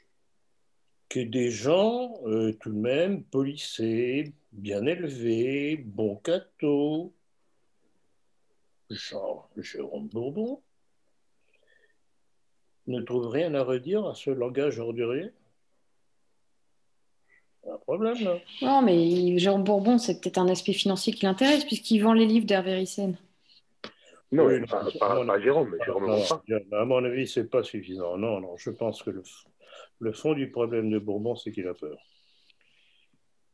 que des gens, tout de même, policés, bien élevés, bons cathos, genre Jérôme Bourbon, ne trouvent rien à redire à ce langage ordurier? Un problème, là. Non, mais Jérôme Bourbon, c'est peut-être un aspect financier qui l'intéresse, puisqu'il vend les livres d'Hervé Ryssen. Non, oui, pas Jérôme, mais Jérôme non, pas. À mon avis, c'est pas suffisant. Non, je pense que le fond du problème de Bourbon, c'est qu'il a peur.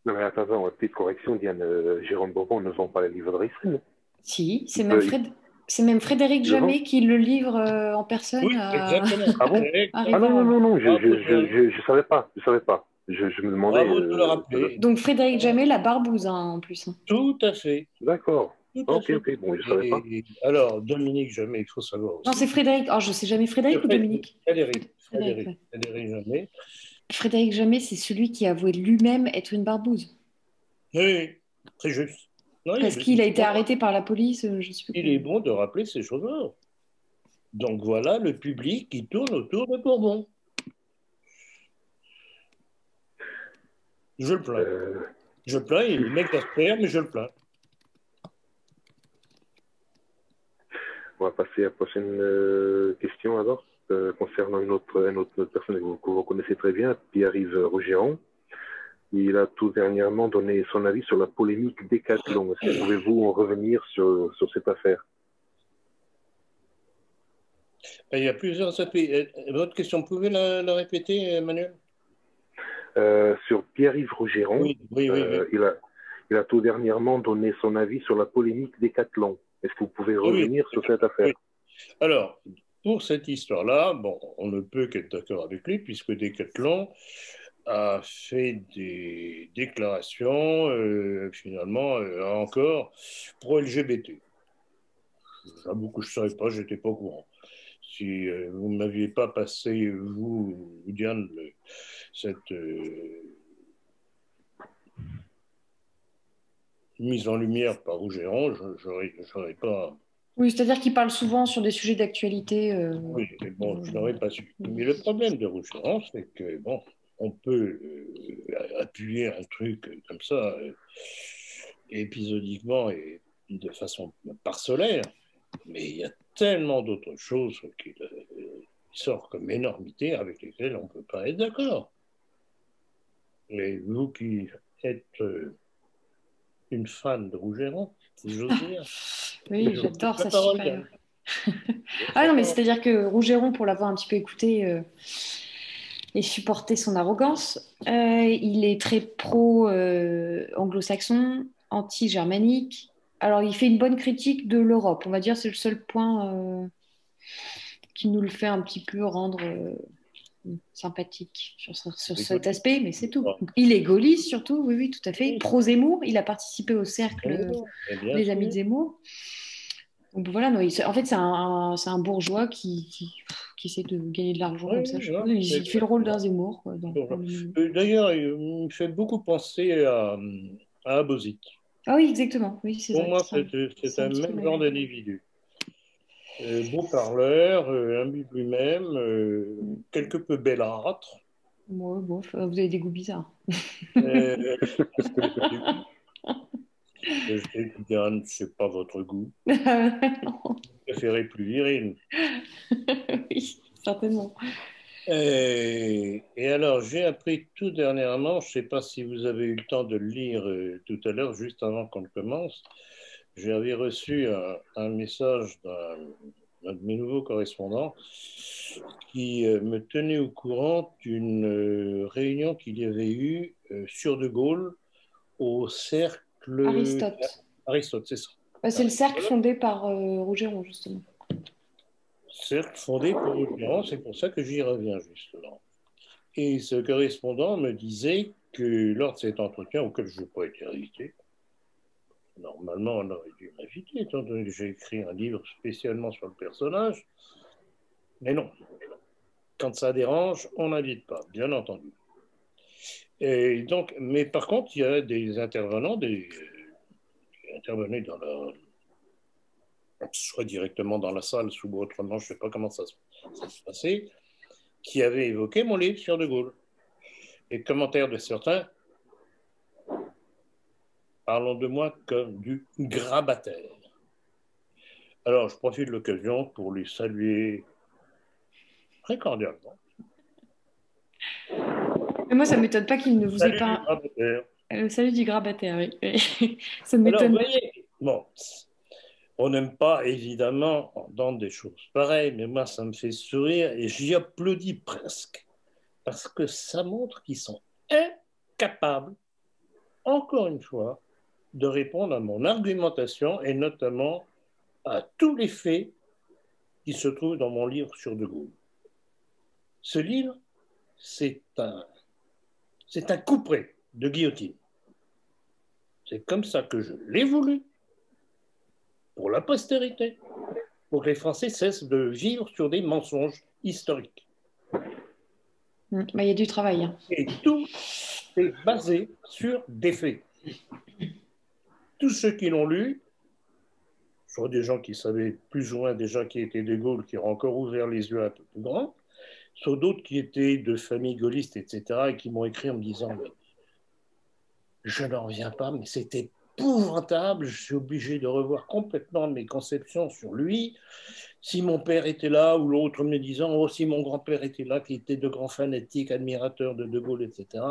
Non, mais attends, petite correction, Diane. Jérôme Bourbon ne vend pas les livres de Ryssen. Si, c'est même Frédéric Jamet qui le livre en personne. Oui, exactement. Ah bon? Ah non, je savais pas. Je me demandais. Bravo de le rappeler. Donc Frédéric Jamet, la barbouze, en plus. Tout à fait. D'accord. Ok, bon, je savais pas. Alors, Dominique Jamet, il faut savoir aussi. Non, c'est Frédéric. Oh, je sais jamais, Frédéric ou Dominique? Frédéric Jamet. Frédéric Jamet, c'est celui qui a avoué lui-même être une barbouze. Oui, très juste. Non, parce qu'il a été arrêté par la police, je sais plus. Il est bon de rappeler ces choses-là. Donc voilà le public qui tourne autour de Bourbon. Je le plains. Je le plains, il m'exaspère, mais je le plains. On va passer à la prochaine question alors, concernant une autre personne que vous connaissez très bien, Pierre-Yves Rougeron. Il a tout dernièrement donné son avis sur la polémique Décathlon. Est-ce que pouvez-vous en revenir sur cette affaire? Il y a plusieurs aspects. Votre question, pouvez la répéter, Emmanuel? Sur Pierre-Yves Rougeron, oui. Il a tout dernièrement donné son avis sur la polémique Décathlon. Est-ce que vous pouvez revenir sur cette affaire? Alors, pour cette histoire-là, bon, on ne peut qu'être d'accord avec lui, puisque Décathlon a fait des déclarations, finalement, encore pro-LGBT. J'avoue que je ne savais pas, je n'étais pas au courant. Si vous ne m'aviez pas passé, vous, Diane, cette mise en lumière par Rougeron, je n'aurais pas... Oui, c'est-à-dire qu'il parle souvent sur des sujets d'actualité. Oui, mais bon, je n'aurais pas su. Mais le problème de Rougeron, c'est que, bon, on peut appuyer un truc comme ça, épisodiquement et de façon parcellaire, mais il y a tellement d'autres choses qui sortent comme énormité avec lesquelles on ne peut pas être d'accord. Et vous qui êtes une fan de Rougeron, si j'ose dire. Oui, j'adore sa super. Ah non, mais c'est-à-dire que Rougeron, pour l'avoir un petit peu écouté et supporter son arrogance, il est très pro-anglo-saxon, anti-germanique. Alors, il fait une bonne critique de l'Europe. On va dire c'est le seul point qui nous le fait un petit peu rendre sympathique sur cet aspect, mais c'est tout. Donc, il est gaulliste surtout, oui, tout à fait. Pro-Zemmour, il a participé au cercle des Amis de Zemmour. Donc voilà, non, en fait, c'est un bourgeois qui essaie de gagner de l'argent comme ça. Il fait le rôle d'un Zemmour. D'ailleurs, il me fait beaucoup penser à Abosit. Ah oui, exactement. Oui, pour moi, c'est un même genre d'individu. Beau parleur, imbu de lui-même, quelque peu belâtre. Ouais, bon, vous avez des goûts bizarres. Je sais que Diane, c'est pas votre goût. Non. Vous préférez plus viril. Oui, certainement. Et alors, j'ai appris tout dernièrement, je ne sais pas si vous avez eu le temps de le lire tout à l'heure, juste avant qu'on commence, j'avais reçu un message d'un de mes nouveaux correspondants qui me tenait au courant d'une réunion qu'il y avait eu sur De Gaulle au cercle... Aristote. Aristote, c'est ça. C'est le cercle fondé par Rougeron, justement. Cercle fondé par Rougeron, c'est pour ça que j'y reviens, justement. Et ce correspondant me disait que lors de cet entretien, auquel je n'ai pas été invité, normalement on aurait dû m'inviter, étant donné que j'ai écrit un livre spécialement sur le personnage, mais non, quand ça dérange, on n'invite pas, bien entendu. Et donc, mais par contre, il y a des intervenants, qui intervenaient soit directement dans la salle, ou autrement, je ne sais pas comment ça se passait, qui avaient évoqué mon livre sur De Gaulle. Et commentaires de certains, parlons de moi comme du grabataire. Alors, je profite de l'occasion pour lui saluer très cordialement. Mais moi, ça ne m'étonne pas qu'il ne vous ait pas... Salut du grabataire, oui. Ça m'étonne. Alors, vous voyez, bon, on n'aime pas, évidemment, entendre des choses pareilles, mais moi, ça me fait sourire et j'y applaudis presque, parce que ça montre qu'ils sont incapables, encore une fois, de répondre à mon argumentation et notamment à tous les faits qui se trouvent dans mon livre sur De Gaulle. Ce livre, c'est un couperet de guillotine. C'est comme ça que je l'ai voulu, pour la postérité, pour que les Français cessent de vivre sur des mensonges historiques. Il y a du travail. Hein. Et tout est basé sur des faits. Tous ceux qui l'ont lu, soit des gens qui savaient plus ou moins déjà qui était De Gaulle, qui ont encore ouvert les yeux un peu plus grands, soit d'autres qui étaient de familles gaullistes, etc., et qui m'ont écrit en me disant « mais je n'en reviens pas, mais c'était épouvantable, je suis obligé de revoir complètement mes conceptions sur lui. Si mon père était là, ou l'autre me disant « oh, si mon grand-père était là, qui était de grands fanatiques, admirateurs de De Gaulle, etc. »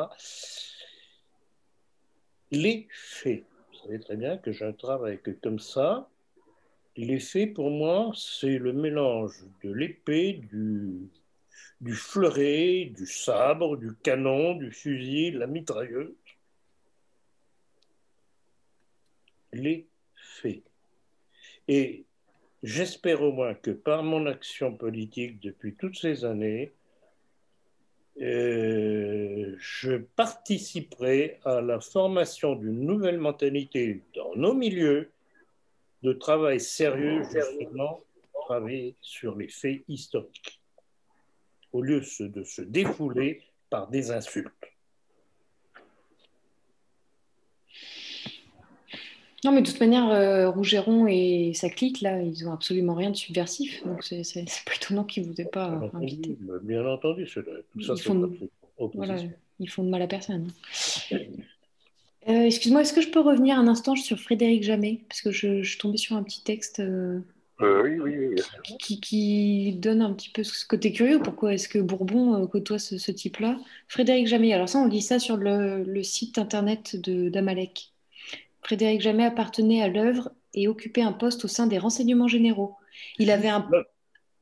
Les faits. Vous savez très bien que je travaille comme ça. Les faits, pour moi, c'est le mélange de l'épée, du fleuret, du sabre, du canon, du fusil, la mitrailleuse. Les faits. Et j'espère au moins que par mon action politique depuis toutes ces années, je participerai à la formation d'une nouvelle mentalité dans nos milieux de travail sérieux, justement, travailler sur les faits historiques, au lieu de se défouler par des insultes. Non, mais de toute manière, Rougeron et sa clique, là, ils n'ont absolument rien de subversif. Donc, c'est pas étonnant qu'ils ne vous aient pas invité. Bien entendu, tout ça, voilà, ils font de mal à personne. Excuse-moi, est-ce que je peux revenir un instant sur Frédéric Jamet? Parce que je suis tombée sur un petit texte oui. Qui donne un petit peu ce côté curieux. Pourquoi est-ce que Bourbon côtoie ce type-là? Frédéric Jamet, alors ça, on lit ça sur le site internet d'Amalek. Frédéric Jamet appartenait à l'œuvre et occupait un poste au sein des renseignements généraux. Il avait un...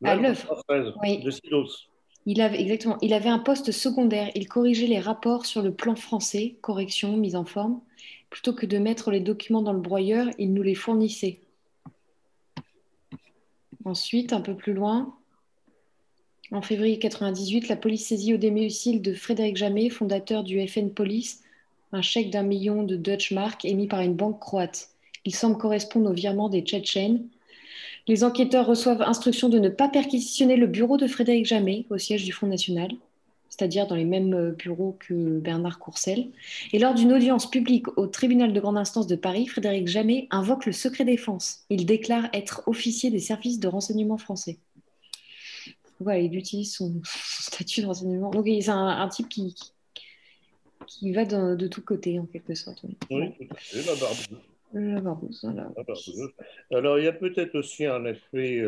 À l'œuvre, oui. De Silos. Exactement. Il avait un poste secondaire. Il corrigeait les rapports sur le plan français, correction, mise en forme. Plutôt que de mettre les documents dans le broyeur, il nous les fournissait. Ensuite, un peu plus loin, en février 1998, la police saisit au domicile de Frédéric Jamet, fondateur du FN Police, un chèque d'1 million de Deutsche Mark émis par une banque croate. Il semble correspondre au virement des Tchétchènes. Les enquêteurs reçoivent instruction de ne pas perquisitionner le bureau de Frédéric Jamet au siège du Front National, c'est-à-dire dans les mêmes bureaux que Bernard Courcelles. Et lors d'une audience publique au tribunal de grande instance de Paris, Frédéric Jamet invoque le secret défense. Il déclare être officier des services de renseignement français. Voilà, il utilise son statut de renseignement. Donc, c'est un type qui va de tous côtés, en quelque sorte. Oui, tout à fait, la barbouze. La barbouze, voilà. Alors, il y a peut-être aussi un effet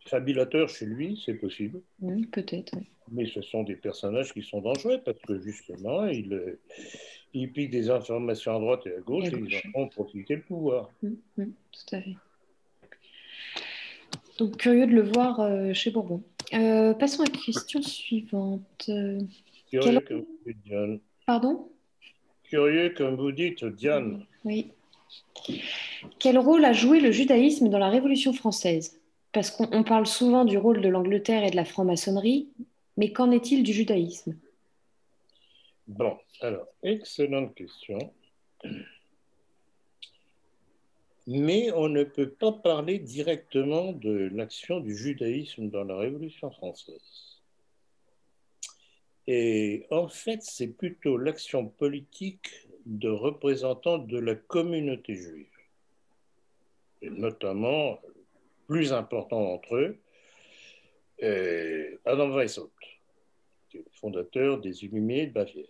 fabulateurs chez lui, c'est possible. Oui, peut-être. Oui. Mais ce sont des personnages qui sont dangereux parce que justement, ils piquent des informations à droite et à gauche et ils en font profiter le pouvoir. Tout à fait. Donc, curieux de le voir chez Bourbon. Passons à la question suivante. Curieux comme vous dites, Diane. Pardon? Curieux comme vous dites, Diane. Oui. Quel rôle a joué le judaïsme dans la Révolution française? Parce qu'on parle souvent du rôle de l'Angleterre et de la franc-maçonnerie, mais qu'en est-il du judaïsme? Bon, alors, excellente question. Mais on ne peut pas parler directement de l'action du judaïsme dans la Révolution française. Et en fait, c'est plutôt l'action politique de représentants de la communauté juive. Et notamment, plus important d'entre eux, Adam Weishaupt, qui est le fondateur des Illuminés de Bavière.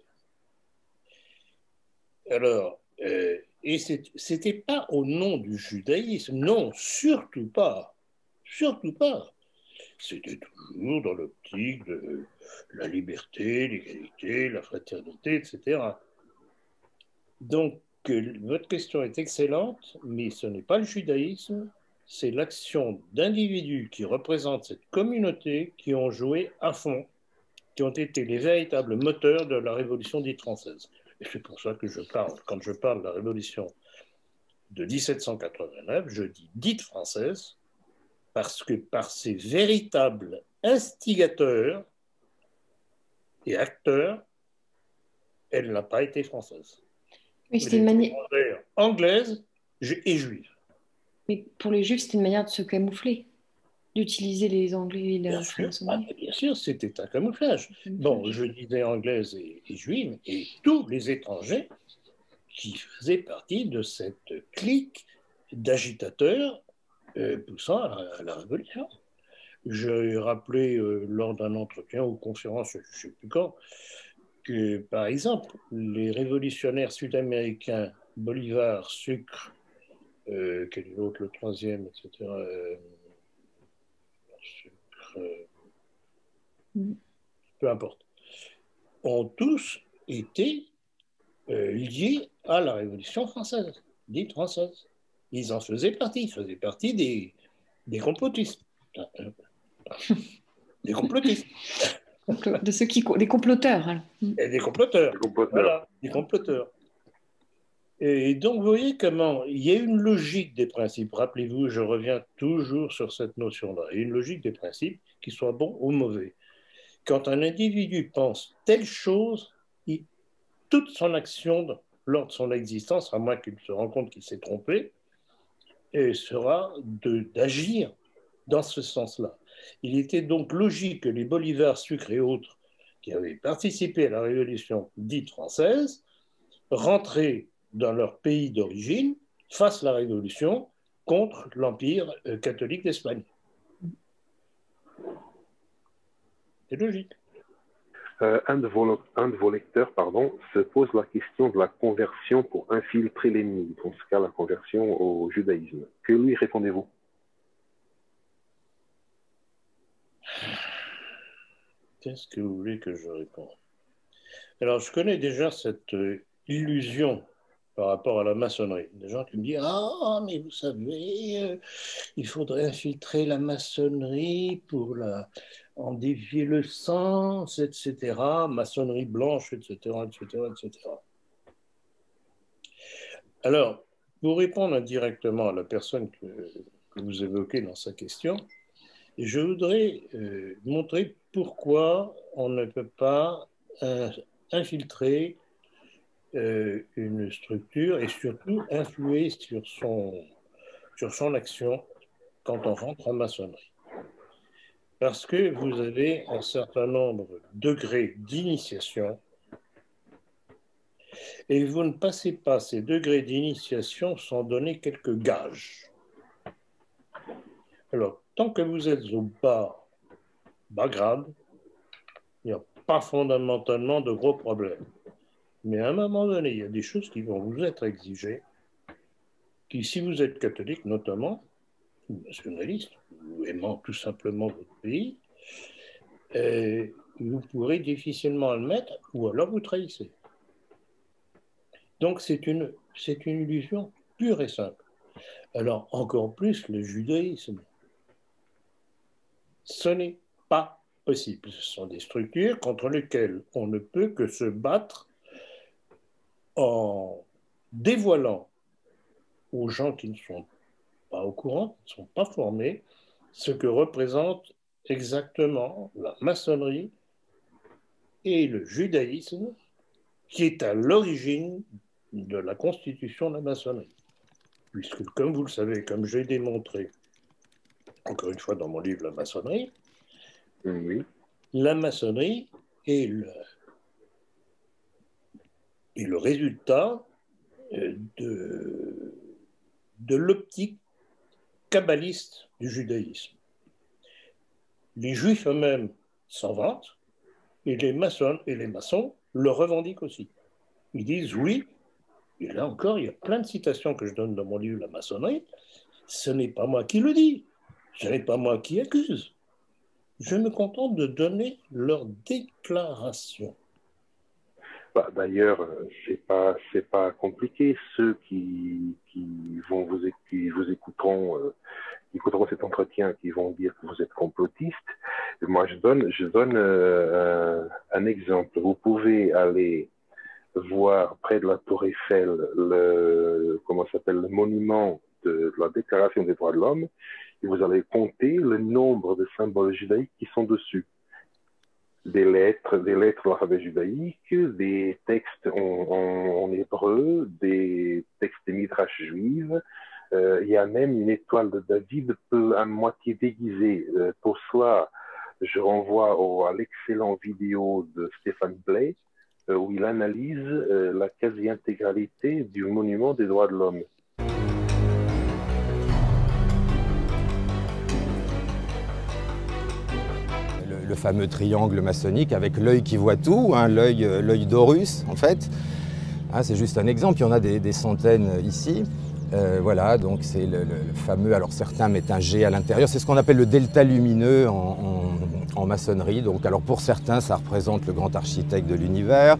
Alors, et c'était pas au nom du judaïsme, non, surtout pas, surtout pas. C'était toujours dans l'optique de la liberté, l'égalité, la fraternité, etc. Donc, votre question est excellente, mais ce n'est pas le judaïsme, c'est l'action d'individus qui représentent cette communauté qui ont joué à fond, qui ont été les véritables moteurs de la Révolution dite française. Et c'est pour ça que quand je parle de la Révolution de 1789, je dis dite française, parce que par ses véritables instigateurs et acteurs, elle n'a pas été française. Oui, c'était une manière anglaise et juive. Mais pour les Juifs, c'était une manière de se camoufler, d'utiliser les Anglais et la franc-maçonnerie. Bien sûr, c'était un camouflage. Bon, je disais anglaise et juive, et tous les étrangers qui faisaient partie de cette clique d'agitateurs poussant à la révolution. J'ai rappelé lors d'un entretien ou conférence, je ne sais plus quand, que par exemple, les révolutionnaires sud-américains, Bolivar, Sucre, quel est l'autre, le troisième, etc. Peu importe, ont tous été liés à la Révolution française, dite française. Ils en faisaient partie, ils faisaient partie des complotistes. Des complotistes. De ceux des comploteurs. Alors. Et des comploteurs. Voilà, des comploteurs. Et donc, vous voyez comment il y a une logique des principes. Rappelez-vous, je reviens toujours sur cette notion-là. Il y a une logique des principes, qu'ils soient bons ou mauvais. Quand un individu pense telle chose, toute son action lors de son existence, à moins qu'il se rende compte qu'il s'est trompé, sera d'agir dans ce sens-là. Il était donc logique que les Bolivar, Sucre et autres qui avaient participé à la Révolution dite française rentraient dans leur pays d'origine, fassent la Révolution contre l'Empire catholique d'Espagne. C'est logique. Un de vos lecteurs se pose la question de la conversion pour infiltrer l'ennemi, dans ce cas la conversion au judaïsme. Que lui répondez-vous? Qu'est-ce que vous voulez que je réponde? Alors, je connais déjà cette illusion par rapport à la maçonnerie. Des gens qui me disent « Ah, mais vous savez, il faudrait infiltrer la maçonnerie pour en dévier le sens, etc. Maçonnerie blanche, etc., etc., etc. » Alors, pour répondre indirectement à la personne que vous évoquez dans sa question, je voudrais montrer pourquoi on ne peut pas infiltrer une structure et surtout influer sur son action quand on rentre en maçonnerie. Parce que vous avez un certain nombre de degrés d'initiation et vous ne passez pas ces degrés d'initiation sans donner quelques gages. Alors, tant que vous êtes au bas grade, il n'y a pas fondamentalement de gros problèmes. Mais à un moment donné, il y a des choses qui vont vous être exigées, qui, si vous êtes catholique notamment, ou nationaliste, ou aimant tout simplement votre pays, vous pourrez difficilement admettre, ou alors vous trahissez. Donc c'est une illusion pure et simple. Alors encore plus le judaïsme. Ce n'est pas possible. Ce sont des structures contre lesquelles on ne peut que se battre en dévoilant aux gens qui ne sont pas au courant, qui ne sont pas formés, ce que représente exactement la maçonnerie et le judaïsme qui est à l'origine de la constitution de la maçonnerie. Puisque, comme vous le savez, comme j'ai démontré, encore une fois dans mon livre La maçonnerie, oui. La maçonnerie est le résultat de l'optique kabbaliste du judaïsme. Les juifs eux-mêmes s'en vantent et les maçons le revendiquent aussi. Ils disent oui, et là encore, il y a plein de citations que je donne dans mon livre La maçonnerie, ce n'est pas moi qui le dis, ce n'est pas moi qui accuse. Je me contente de donner leur déclaration. Bah, d'ailleurs, c'est pas compliqué. Ceux qui écouteront cet entretien, qui vont dire que vous êtes complotiste. Moi, je donne un exemple. Vous pouvez aller voir près de la Tour Eiffel le monument de la Déclaration des droits de l'homme, et vous allez compter le nombre de symboles judaïques qui sont dessus. Des lettres de l'alphabet judaïque, des textes en hébreu, des textes des midrash juifs. Il y a même une étoile de David à moitié déguisée. Pour cela, je renvoie à l'excellent vidéo de Stéphane Blais, où il analyse la quasi-intégralité du monument des droits de l'homme. Le fameux triangle maçonnique avec l'œil qui voit tout, hein, l'œil d'Horus en fait. Hein, c'est juste un exemple, il y en a des centaines ici. Voilà, donc c'est le fameux, alors certains mettent un G à l'intérieur, c'est ce qu'on appelle le delta lumineux en maçonnerie. Donc alors pour certains, ça représente le grand architecte de l'univers.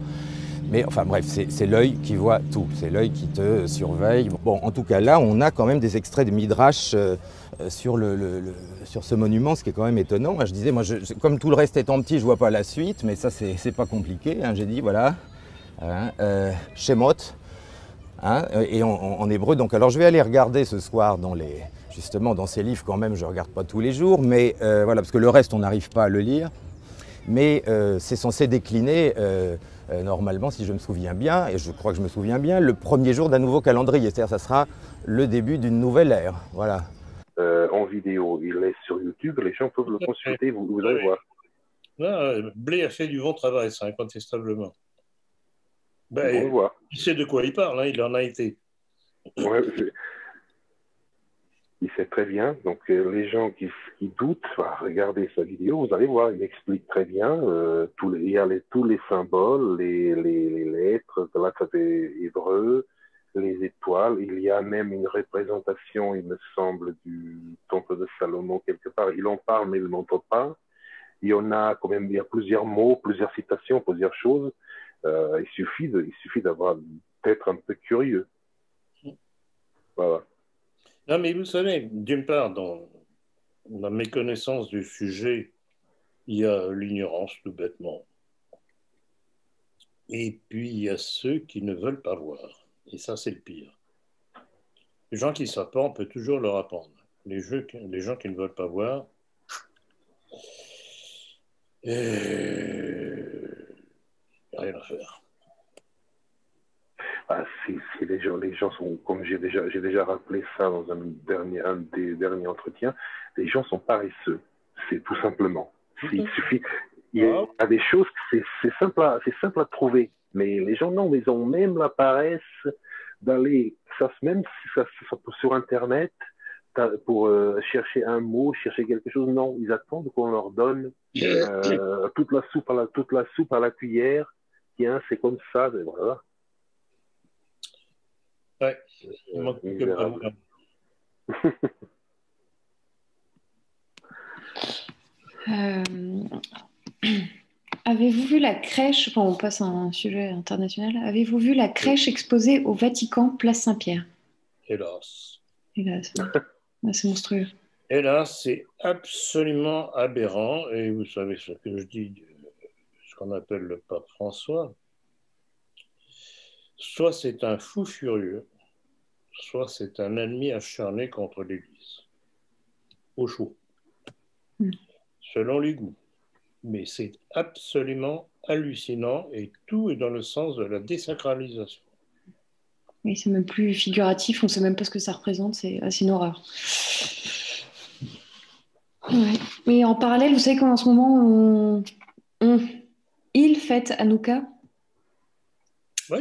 Mais enfin bref, c'est l'œil qui voit tout, c'est l'œil qui te surveille. Bon, en tout cas là, on a quand même des extraits de Midrash sur ce monument, ce qui est quand même étonnant. Je disais, moi, comme tout le reste étant petit, je vois pas la suite, mais ça, c'est pas compliqué. Hein. J'ai dit, voilà, Shemot, hein, et en hébreu. Donc, alors, je vais aller regarder ce soir justement dans ces livres quand même. Je regarde pas tous les jours, mais voilà, parce que le reste, on n'arrive pas à le lire. Mais c'est censé décliner. Normalement, si je me souviens bien, et je crois que je me souviens bien, le premier jour d'un nouveau calendrier, c'est-à-dire ça sera le début d'une nouvelle ère, voilà. En vidéo, il est sur YouTube, les gens peuvent le consulter, vous allez voir. Non, Blé a fait du bon travail, ça, incontestablement. Ben, il sait de quoi il parle, hein, il en a été. Ouais, il sait très bien, donc les gens qui doutent, regardez sa vidéo, vous allez voir, il explique très bien, tous les symboles, les lettres de l'alphabet hébreu, les étoiles, il y a même une représentation, il me semble, du temple de Salomon quelque part, il en parle mais il ne montre pas, il y a plusieurs mots, plusieurs citations, plusieurs choses, il suffit d'avoir d'être un peu curieux. Voilà. Non, mais vous savez, d'une part, dans la méconnaissance du sujet, il y a l'ignorance, tout bêtement. Et puis, il y a ceux qui ne veulent pas voir. Et ça, c'est le pire. Les gens qui ne savent pas, on peut toujours leur apprendre. Les gens qui ne veulent pas voir, il n'y a rien à faire. Si les gens sont, comme j'ai déjà rappelé ça dans un des derniers entretiens, les gens sont paresseux, c'est tout simplement. Il y a des choses, c'est simple à trouver, mais les gens non, ils ont même la paresse d'aller, même si ça sur Internet, pour chercher un mot, chercher quelque chose, non, ils attendent qu'on leur donne toute la soupe à la cuillère, tiens, c'est comme ça, voilà. Ouais, il manque que pas moi. Euh, Avez-vous vu la crèche, enfin, on passe à un sujet international, avez-vous vu la crèche exposée au Vatican, place Saint-Pierre? Hélas. Hélas, ouais. Ouais, c'est monstrueux. Hélas, c'est absolument aberrant. Et vous savez ce que je dis, ce qu'on appelle le pape François. Soit c'est un fou furieux, soit c'est un ennemi acharné contre l'Église. Au chaud. Selon les goûts. Mais c'est absolument hallucinant et tout est dans le sens de la désacralisation. Oui, c'est même plus figuratif, on ne sait même pas ce que ça représente, c'est une horreur. Ouais. Mais en parallèle, vous savez qu'en ce moment, il fête Hanouka. Oui.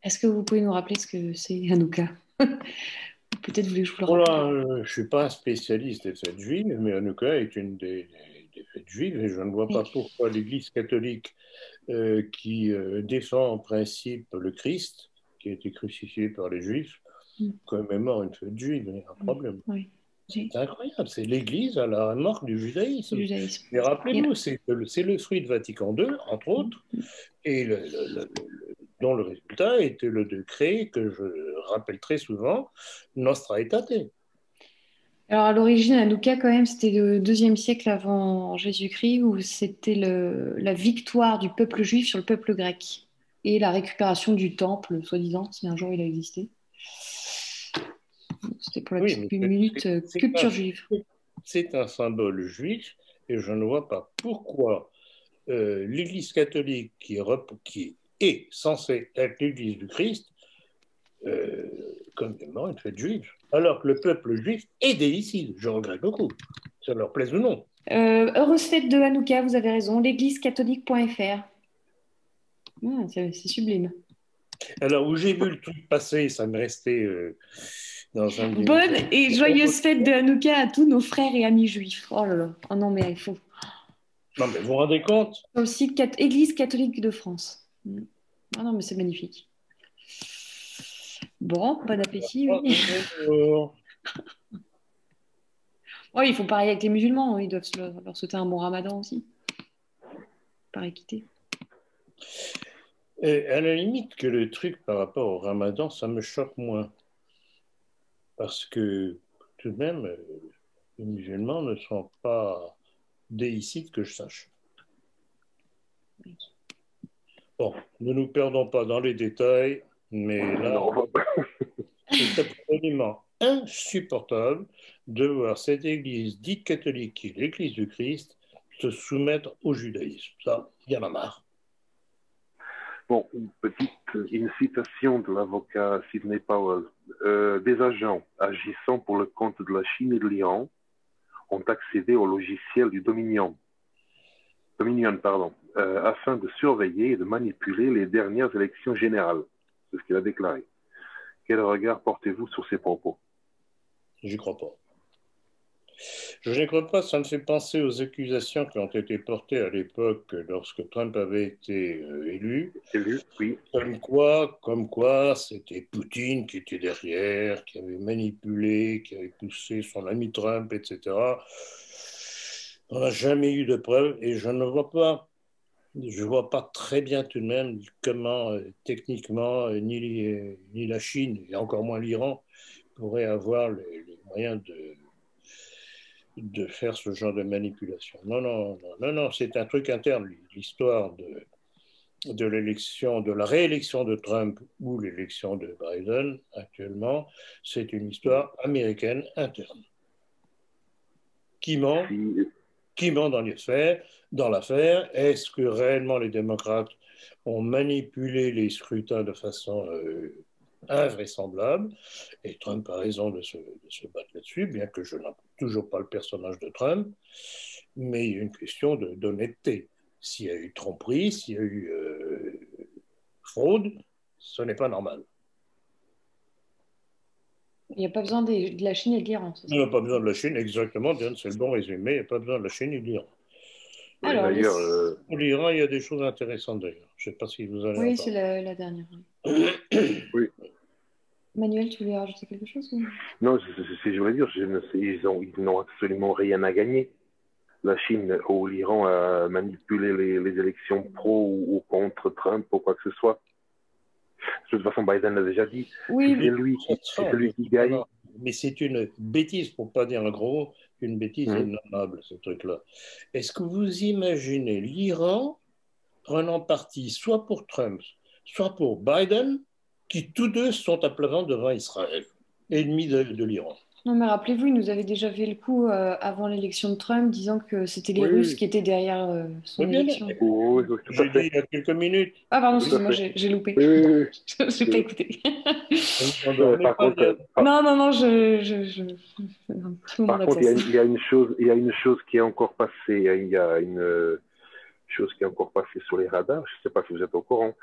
Est-ce que vous pouvez nous rappeler ce que c'est Hanouka? Peut-être voulez-vous je vous le rappelle. Je ne suis pas un spécialiste des fêtes juives, mais Hanouka est une des fêtes juives et je ne vois pas pourquoi l'Église catholique qui défend en principe le Christ, qui a été crucifié par les Juifs, commémore une fête juive, il y a un problème. Oui. C'est incroyable, c'est l'Église à la remorque du judaïsme. Mais rappelez-vous, c'est le fruit de Vatican II, entre autres, et dont le résultat était le décret que je rappelle très souvent, Nostra Aetate. Alors à l'origine, Hanouka, quand même, c'était le 2e siècle avant Jésus-Christ, où c'était la victoire du peuple juif sur le peuple grec et la récupération du temple, soi-disant, si un jour il a existé. C'était pour la petite minute culture juive. C'est un symbole juif et je ne vois pas pourquoi l'Église catholique, qui est censée être l'Église du Christ, commémore une fête juive, alors que le peuple juif est déicide. Je regrette beaucoup. Ça leur plaise ou non. Heureuse fête de Hanouka, vous avez raison, l'églisecatholique.fr. C'est sublime. Alors, où j'ai vu le truc passer, ça me restait dans un... Bonne et joyeuse fête de Hanouka à tous nos frères et amis juifs. Oh là là, oh non mais il faut... Non mais vous vous rendez compte? Sur le site Église catholique de France. Ah non mais c'est magnifique. Bon, bon appétit. Oui. Oh, ils font pareil avec les musulmans, ils doivent leur souhaiter un bon ramadan aussi. Par équité. Et à la limite que le truc par rapport au ramadan, ça me choque moins. Parce que tout de même, les musulmans ne sont pas déicides que je sache. Bon, ne nous perdons pas dans les détails, mais là, c'est absolument insupportable de voir cette église dite catholique, qui est l'église du Christ, se soumettre au judaïsme. Ça, il y en a marre. Bon, une citation de l'avocat Sidney Powell. Des agents agissant pour le compte de la Chine et de l'Iran ont accédé au logiciel du Dominion, afin de surveiller et de manipuler les dernières élections générales. C'est ce qu'il a déclaré. Quel regard portez-vous sur ces propos? J'y crois pas. Je n'y crois pas, ça me fait penser aux accusations qui ont été portées à l'époque lorsque Trump avait été élu. Oui. Comme quoi c'était Poutine qui était derrière, qui avait manipulé, qui avait poussé son ami Trump, etc. On n'a jamais eu de preuves et je ne vois pas. Je ne vois pas très bien tout de même comment techniquement ni la Chine et encore moins l'Iran pourraient avoir les moyens de faire ce genre de manipulation. Non, c'est un truc interne, l'histoire de l'élection, de la réélection de Trump ou l'élection de Biden actuellement, c'est une histoire américaine interne. Qui ment dans l'affaire? Est-ce que réellement les démocrates ont manipulé les scrutins de façon invraisemblable? Et Trump a raison de se battre là-dessus, bien que je n'aime toujours pas le personnage de Trump, mais il y a une question d'honnêteté. S'il y a eu tromperie, s'il y a eu fraude, ce n'est pas normal. Il n'y a pas besoin de la Chine et de l'Iran. Il n'y a pas besoin de la Chine, exactement, Diane, c'est le bon résumé. Il n'y a pas besoin de la Chine et de l'Iran. Alors, d'ailleurs, pour l'Iran, il y a des choses intéressantes d'ailleurs. Je ne sais pas si vous allez en parler. Oui, c'est la dernière. Oui. Manuel, tu voulais rajouter quelque chose ou... Non, je voulais dire, ils n'ont absolument rien à gagner. la Chine ou l'Iran a manipulé les élections pro ou contre Trump ou quoi que ce soit. De toute façon, Biden l'a déjà dit. Oui, c'est celui qui gagne. Mais c'est une bêtise, pour ne pas dire un gros, une bêtise innommable, ce truc-là. Est-ce que vous imaginez l'Iran prenant parti soit pour Trump, soit pour Biden, qui tous deux sont à plat ventre devant Israël, ennemi de l'Iran? Non, mais rappelez-vous, il nous avait déjà fait le coup avant l'élection de Trump, disant que c'était les Russes qui étaient derrière son élection. Oui, j'ai dit il y a quelques minutes. Ah, pardon, excusez-moi, j'ai loupé. Oui. Je n'ai pas écouté. Par contre, non, par contre, il y a une chose qui est encore passée. Il y a une chose qui est encore passée sur les radars. Je ne sais pas si vous êtes au courant.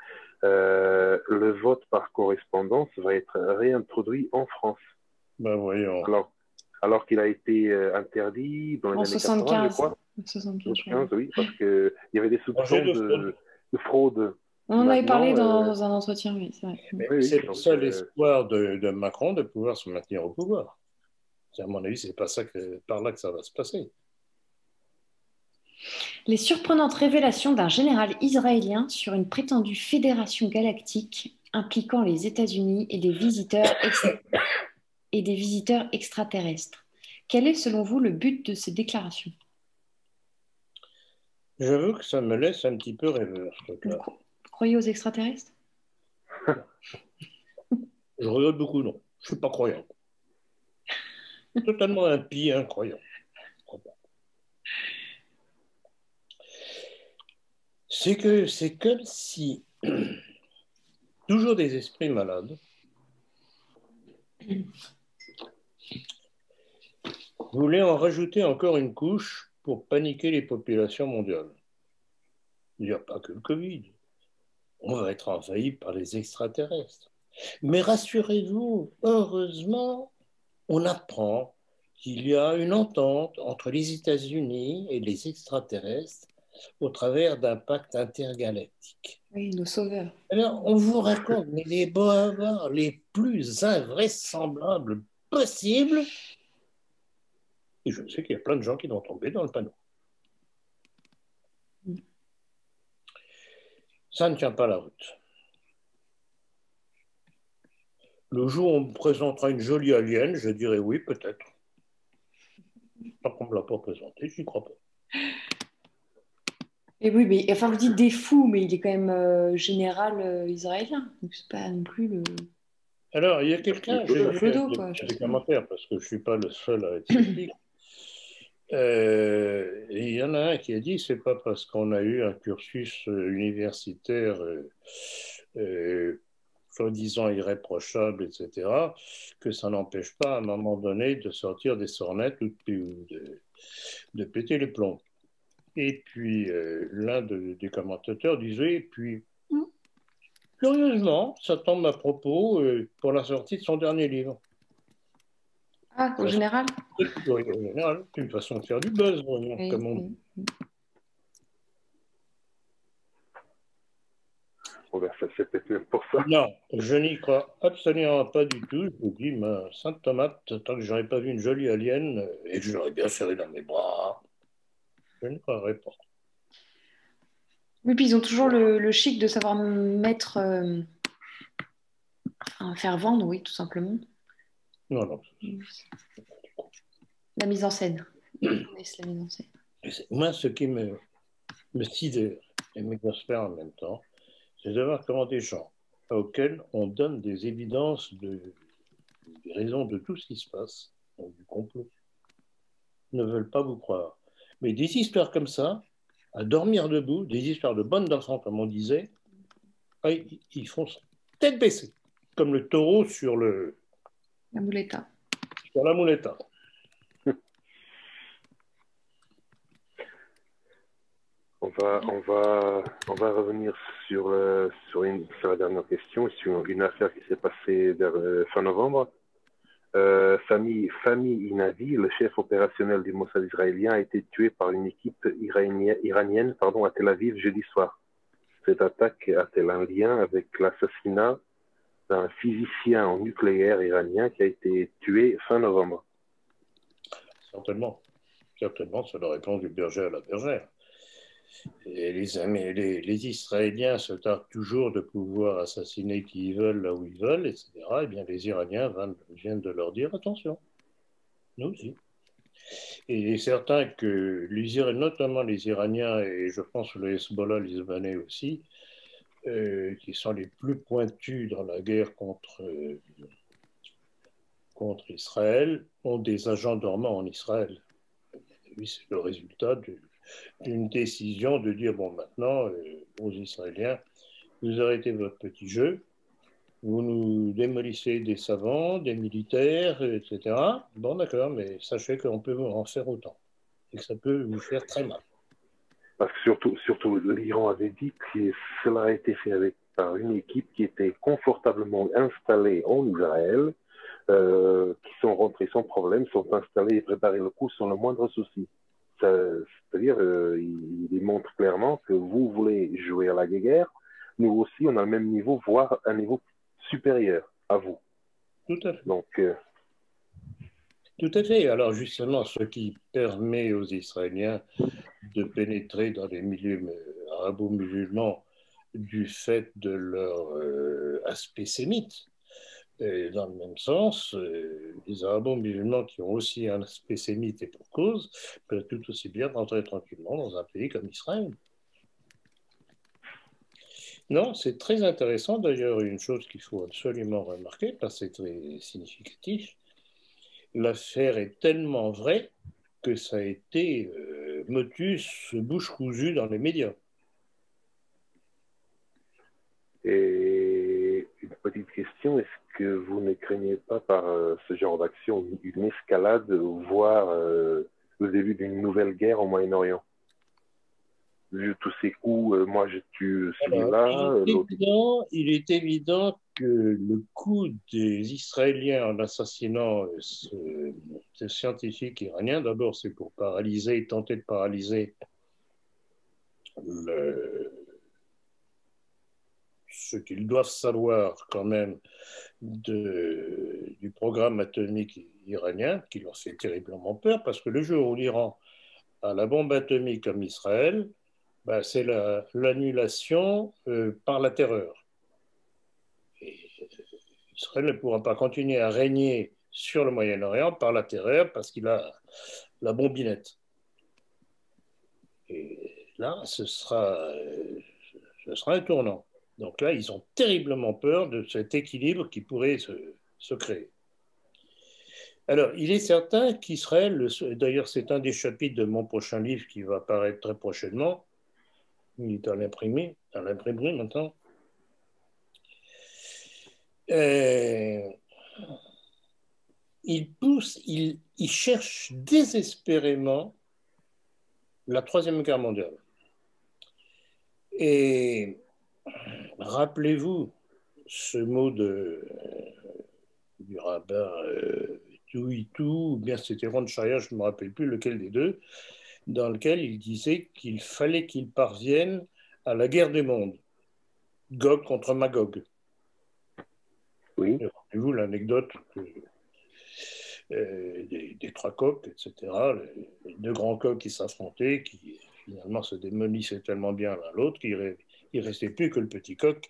Le vote par correspondance va être réintroduit en France. Ben voyons. Alors qu'il a été interdit dans les années 80, je crois. 75, oui, parce qu'il y avait des soupçons de fraude. On en avait parlé dans un entretien, oui, c'est vrai. Mais c'est le seul espoir de Macron de pouvoir se maintenir au pouvoir. À mon avis, c'est pas par là que ça va se passer. Les surprenantes révélations d'un général israélien sur une prétendue fédération galactique impliquant les États-Unis et des visiteurs extraterrestres. Quel est, selon vous, le but de ces déclarations? J'avoue que ça me laisse un petit peu rêveur, ce truc-là. Vous croyez aux extraterrestres? Je regarde beaucoup, non. Je ne suis pas croyant. Totalement impie, incroyant. C'est comme si toujours des esprits malades voulaient en rajouter encore une couche pour paniquer les populations mondiales. Il n'y a pas que le Covid. On va être envahi par les extraterrestres. Mais rassurez-vous, heureusement, on apprend qu'il y a une entente entre les États-Unis et les extraterrestres au travers d'un pacte intergalactique. Oui, nos sauveurs. Alors, on vous raconte mais les bavards les plus invraisemblables possibles. Et je sais qu'il y a plein de gens qui vont tomber dans le panneau. Ça ne tient pas la route. Le jour où on me présentera une jolie alien, je dirais oui, peut-être. Tant qu'on ne me l'a pas présenté, je n'y crois pas. Et oui, mais enfin, vous dites des fous, mais il est quand même général israélien. Donc, c'est pas non plus le. Alors, il y a quelqu'un, j'ai vu des commentaires, parce que je ne suis pas le seul à être sceptique. Il y en a un qui a dit c'est pas parce qu'on a eu un cursus universitaire soi-disant irréprochable, etc., que ça n'empêche pas à un moment donné de sortir des sornettes ou de péter les plombs. Et puis l'un des commentateurs disait, et puis curieusement, ça tombe à propos pour la sortie de son dernier livre. Ah, au général? Oui, au général, c'est une façon de faire du buzz, comme on dit. C'est peut-être pour ça. Non, je n'y crois absolument pas du tout. Je vous dis, ma sainte tomate, tant que je n'aurais pas vu une jolie alien et que je l'aurais bien serrée dans mes bras, je ne croirais pas. Oui, puis ils ont toujours le chic de savoir mettre, faire vendre, oui, tout simplement. Non. La mise en scène. La mise en scène. Moi, ce qui me sidère et m'exaspère en même temps, c'est de voir comment des gens auxquels on donne des évidences des raisons de tout ce qui se passe, donc du complot, ne veulent pas vous croire. Mais des histoires comme ça, à dormir debout, des histoires de bonnes d'enfants, comme on disait, ils font tête baissée, comme le taureau sur la muleta. Sur la muleta. On va revenir sur la dernière question, sur une affaire qui s'est passée vers fin novembre. Fahmi Inavi, le chef opérationnel du Mossad israélien, a été tué par une équipe iranienne à Tel Aviv jeudi soir. Cette attaque a-t-elle un lien avec l'assassinat d'un physicien en nucléaire iranien qui a été tué fin novembre? Certainement. Certainement, c'est la réponse du berger à la bergère. Et les Israéliens se targuent toujours de pouvoir assassiner qui ils veulent, là où ils veulent, etc. Eh bien, les Iraniens viennent de leur dire attention, nous aussi. Et il est certain que notamment les Iraniens, et je pense le Hezbollah libanais aussi, qui sont les plus pointus dans la guerre contre Israël, ont des agents dormants en Israël. Oui, c'est le résultat d'une décision de dire, bon, maintenant, aux Israéliens, vous arrêtez votre petit jeu, vous nous démolissez des savants, des militaires, etc. Bon, d'accord, mais sachez qu'on peut en faire autant et que ça peut vous faire très mal. Parce que surtout l'Iran avait dit que cela a été fait par une équipe qui était confortablement installée en Israël, qui sont rentrés sans problème, sont installés et préparés le coup sans le moindre souci. C'est-à-dire, il montre clairement que vous voulez jouer à la guerre, nous aussi, on a le même niveau, voire un niveau supérieur à vous. Tout à fait. Donc, tout à fait. Alors justement, ce qui permet aux Israéliens de pénétrer dans les milieux arabo-musulmans du fait de leur aspect sémite. Et dans le même sens, les arabo-musulmans qui ont aussi un aspect sémite et pour cause peuvent tout aussi bien rentrer tranquillement dans un pays comme Israël. Non, c'est très intéressant. D'ailleurs, une chose qu'il faut absolument remarquer, parce que c'est très significatif, l'affaire est tellement vraie que ça a été motus bouche cousue dans les médias. Et une petite question, est-ce que vous ne craignez pas par ce genre d'action une escalade, voire le début d'une nouvelle guerre au Moyen-Orient? Vu tous ces coups, moi je tue celui-là. Il est évident que le coup des Israéliens en assassinant ce scientifique iranien, d'abord c'est pour tenter de paralyser ce qu'ils doivent savoir quand même du programme atomique iranien, qui leur fait terriblement peur, parce que le jour où l'Iran a la bombe atomique comme Israël, ben, c'est l'annulation par la terreur. Et Israël ne pourra pas continuer à régner sur le Moyen-Orient par la terreur parce qu'il a la bombinette. Et là, ce sera un tournant. Donc là, ils ont terriblement peur de cet équilibre qui pourrait se créer. Alors, il est certain qu'Israël, d'ailleurs c'est un des chapitres de mon prochain livre qui va apparaître très prochainement, il est à l'imprimerie maintenant. Il cherche désespérément la Troisième Guerre mondiale. Et rappelez-vous ce mot du rabbin Touitou, ou bien c'était Ron Sharia, je ne me rappelle plus lequel des deux, dans lequel il disait qu'il fallait qu'il parvienne à la guerre des mondes, Gog contre Magog. Oui. Rappelez-vous l'anecdote des trois coqs, etc., les deux grands coqs qui s'affrontaient, qui finalement se démolissaient tellement bien l'un l'autre qu'il ne restait plus que le petit coq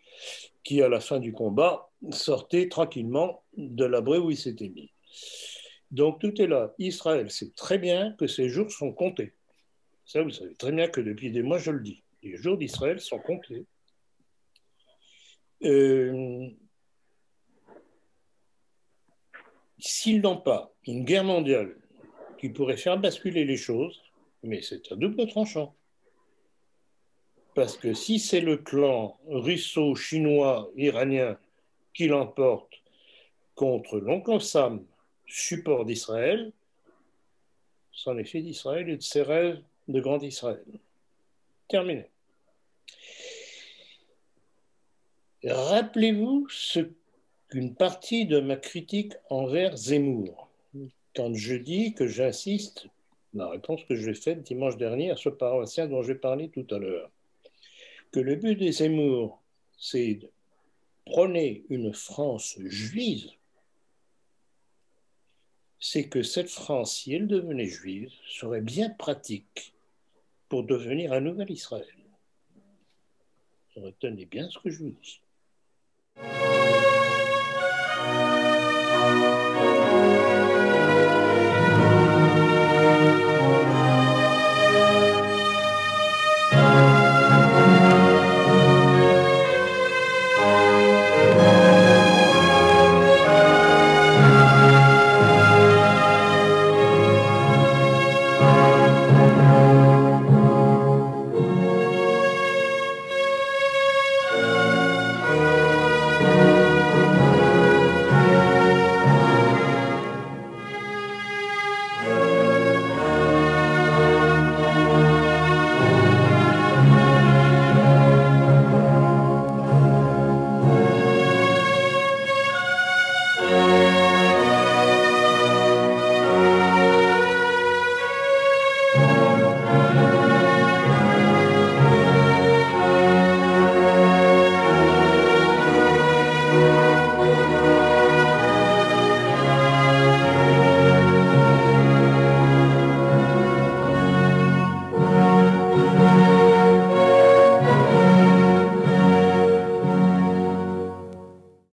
qui, à la fin du combat, sortait tranquillement de l'abri où il s'était mis. Donc tout est là. Israël sait très bien que ses jours sont comptés. Ça, vous savez très bien que depuis des mois, je le dis. Les jours d'Israël sont comptés. S'ils n'ont pas une guerre mondiale qui pourrait faire basculer les choses, mais c'est un double tranchant. Parce que si c'est le clan russo-chinois iranien qui l'emporte contre l'oncle Sam, support d'Israël, c'en est fait d'Israël et de ses rêves de grand Israël. Terminé. Rappelez-vous qu'une partie de ma critique envers Zemmour, quand je dis que j'insiste, la réponse que j'ai faite dimanche dernier à ce paroissien dont j'ai parlé tout à l'heure, que le but des Zemmour, c'est de prôner une France juive, c'est que cette France, si elle devenait juive, serait bien pratique pour devenir un nouvel Israël. Retenez bien ce que je vous dis.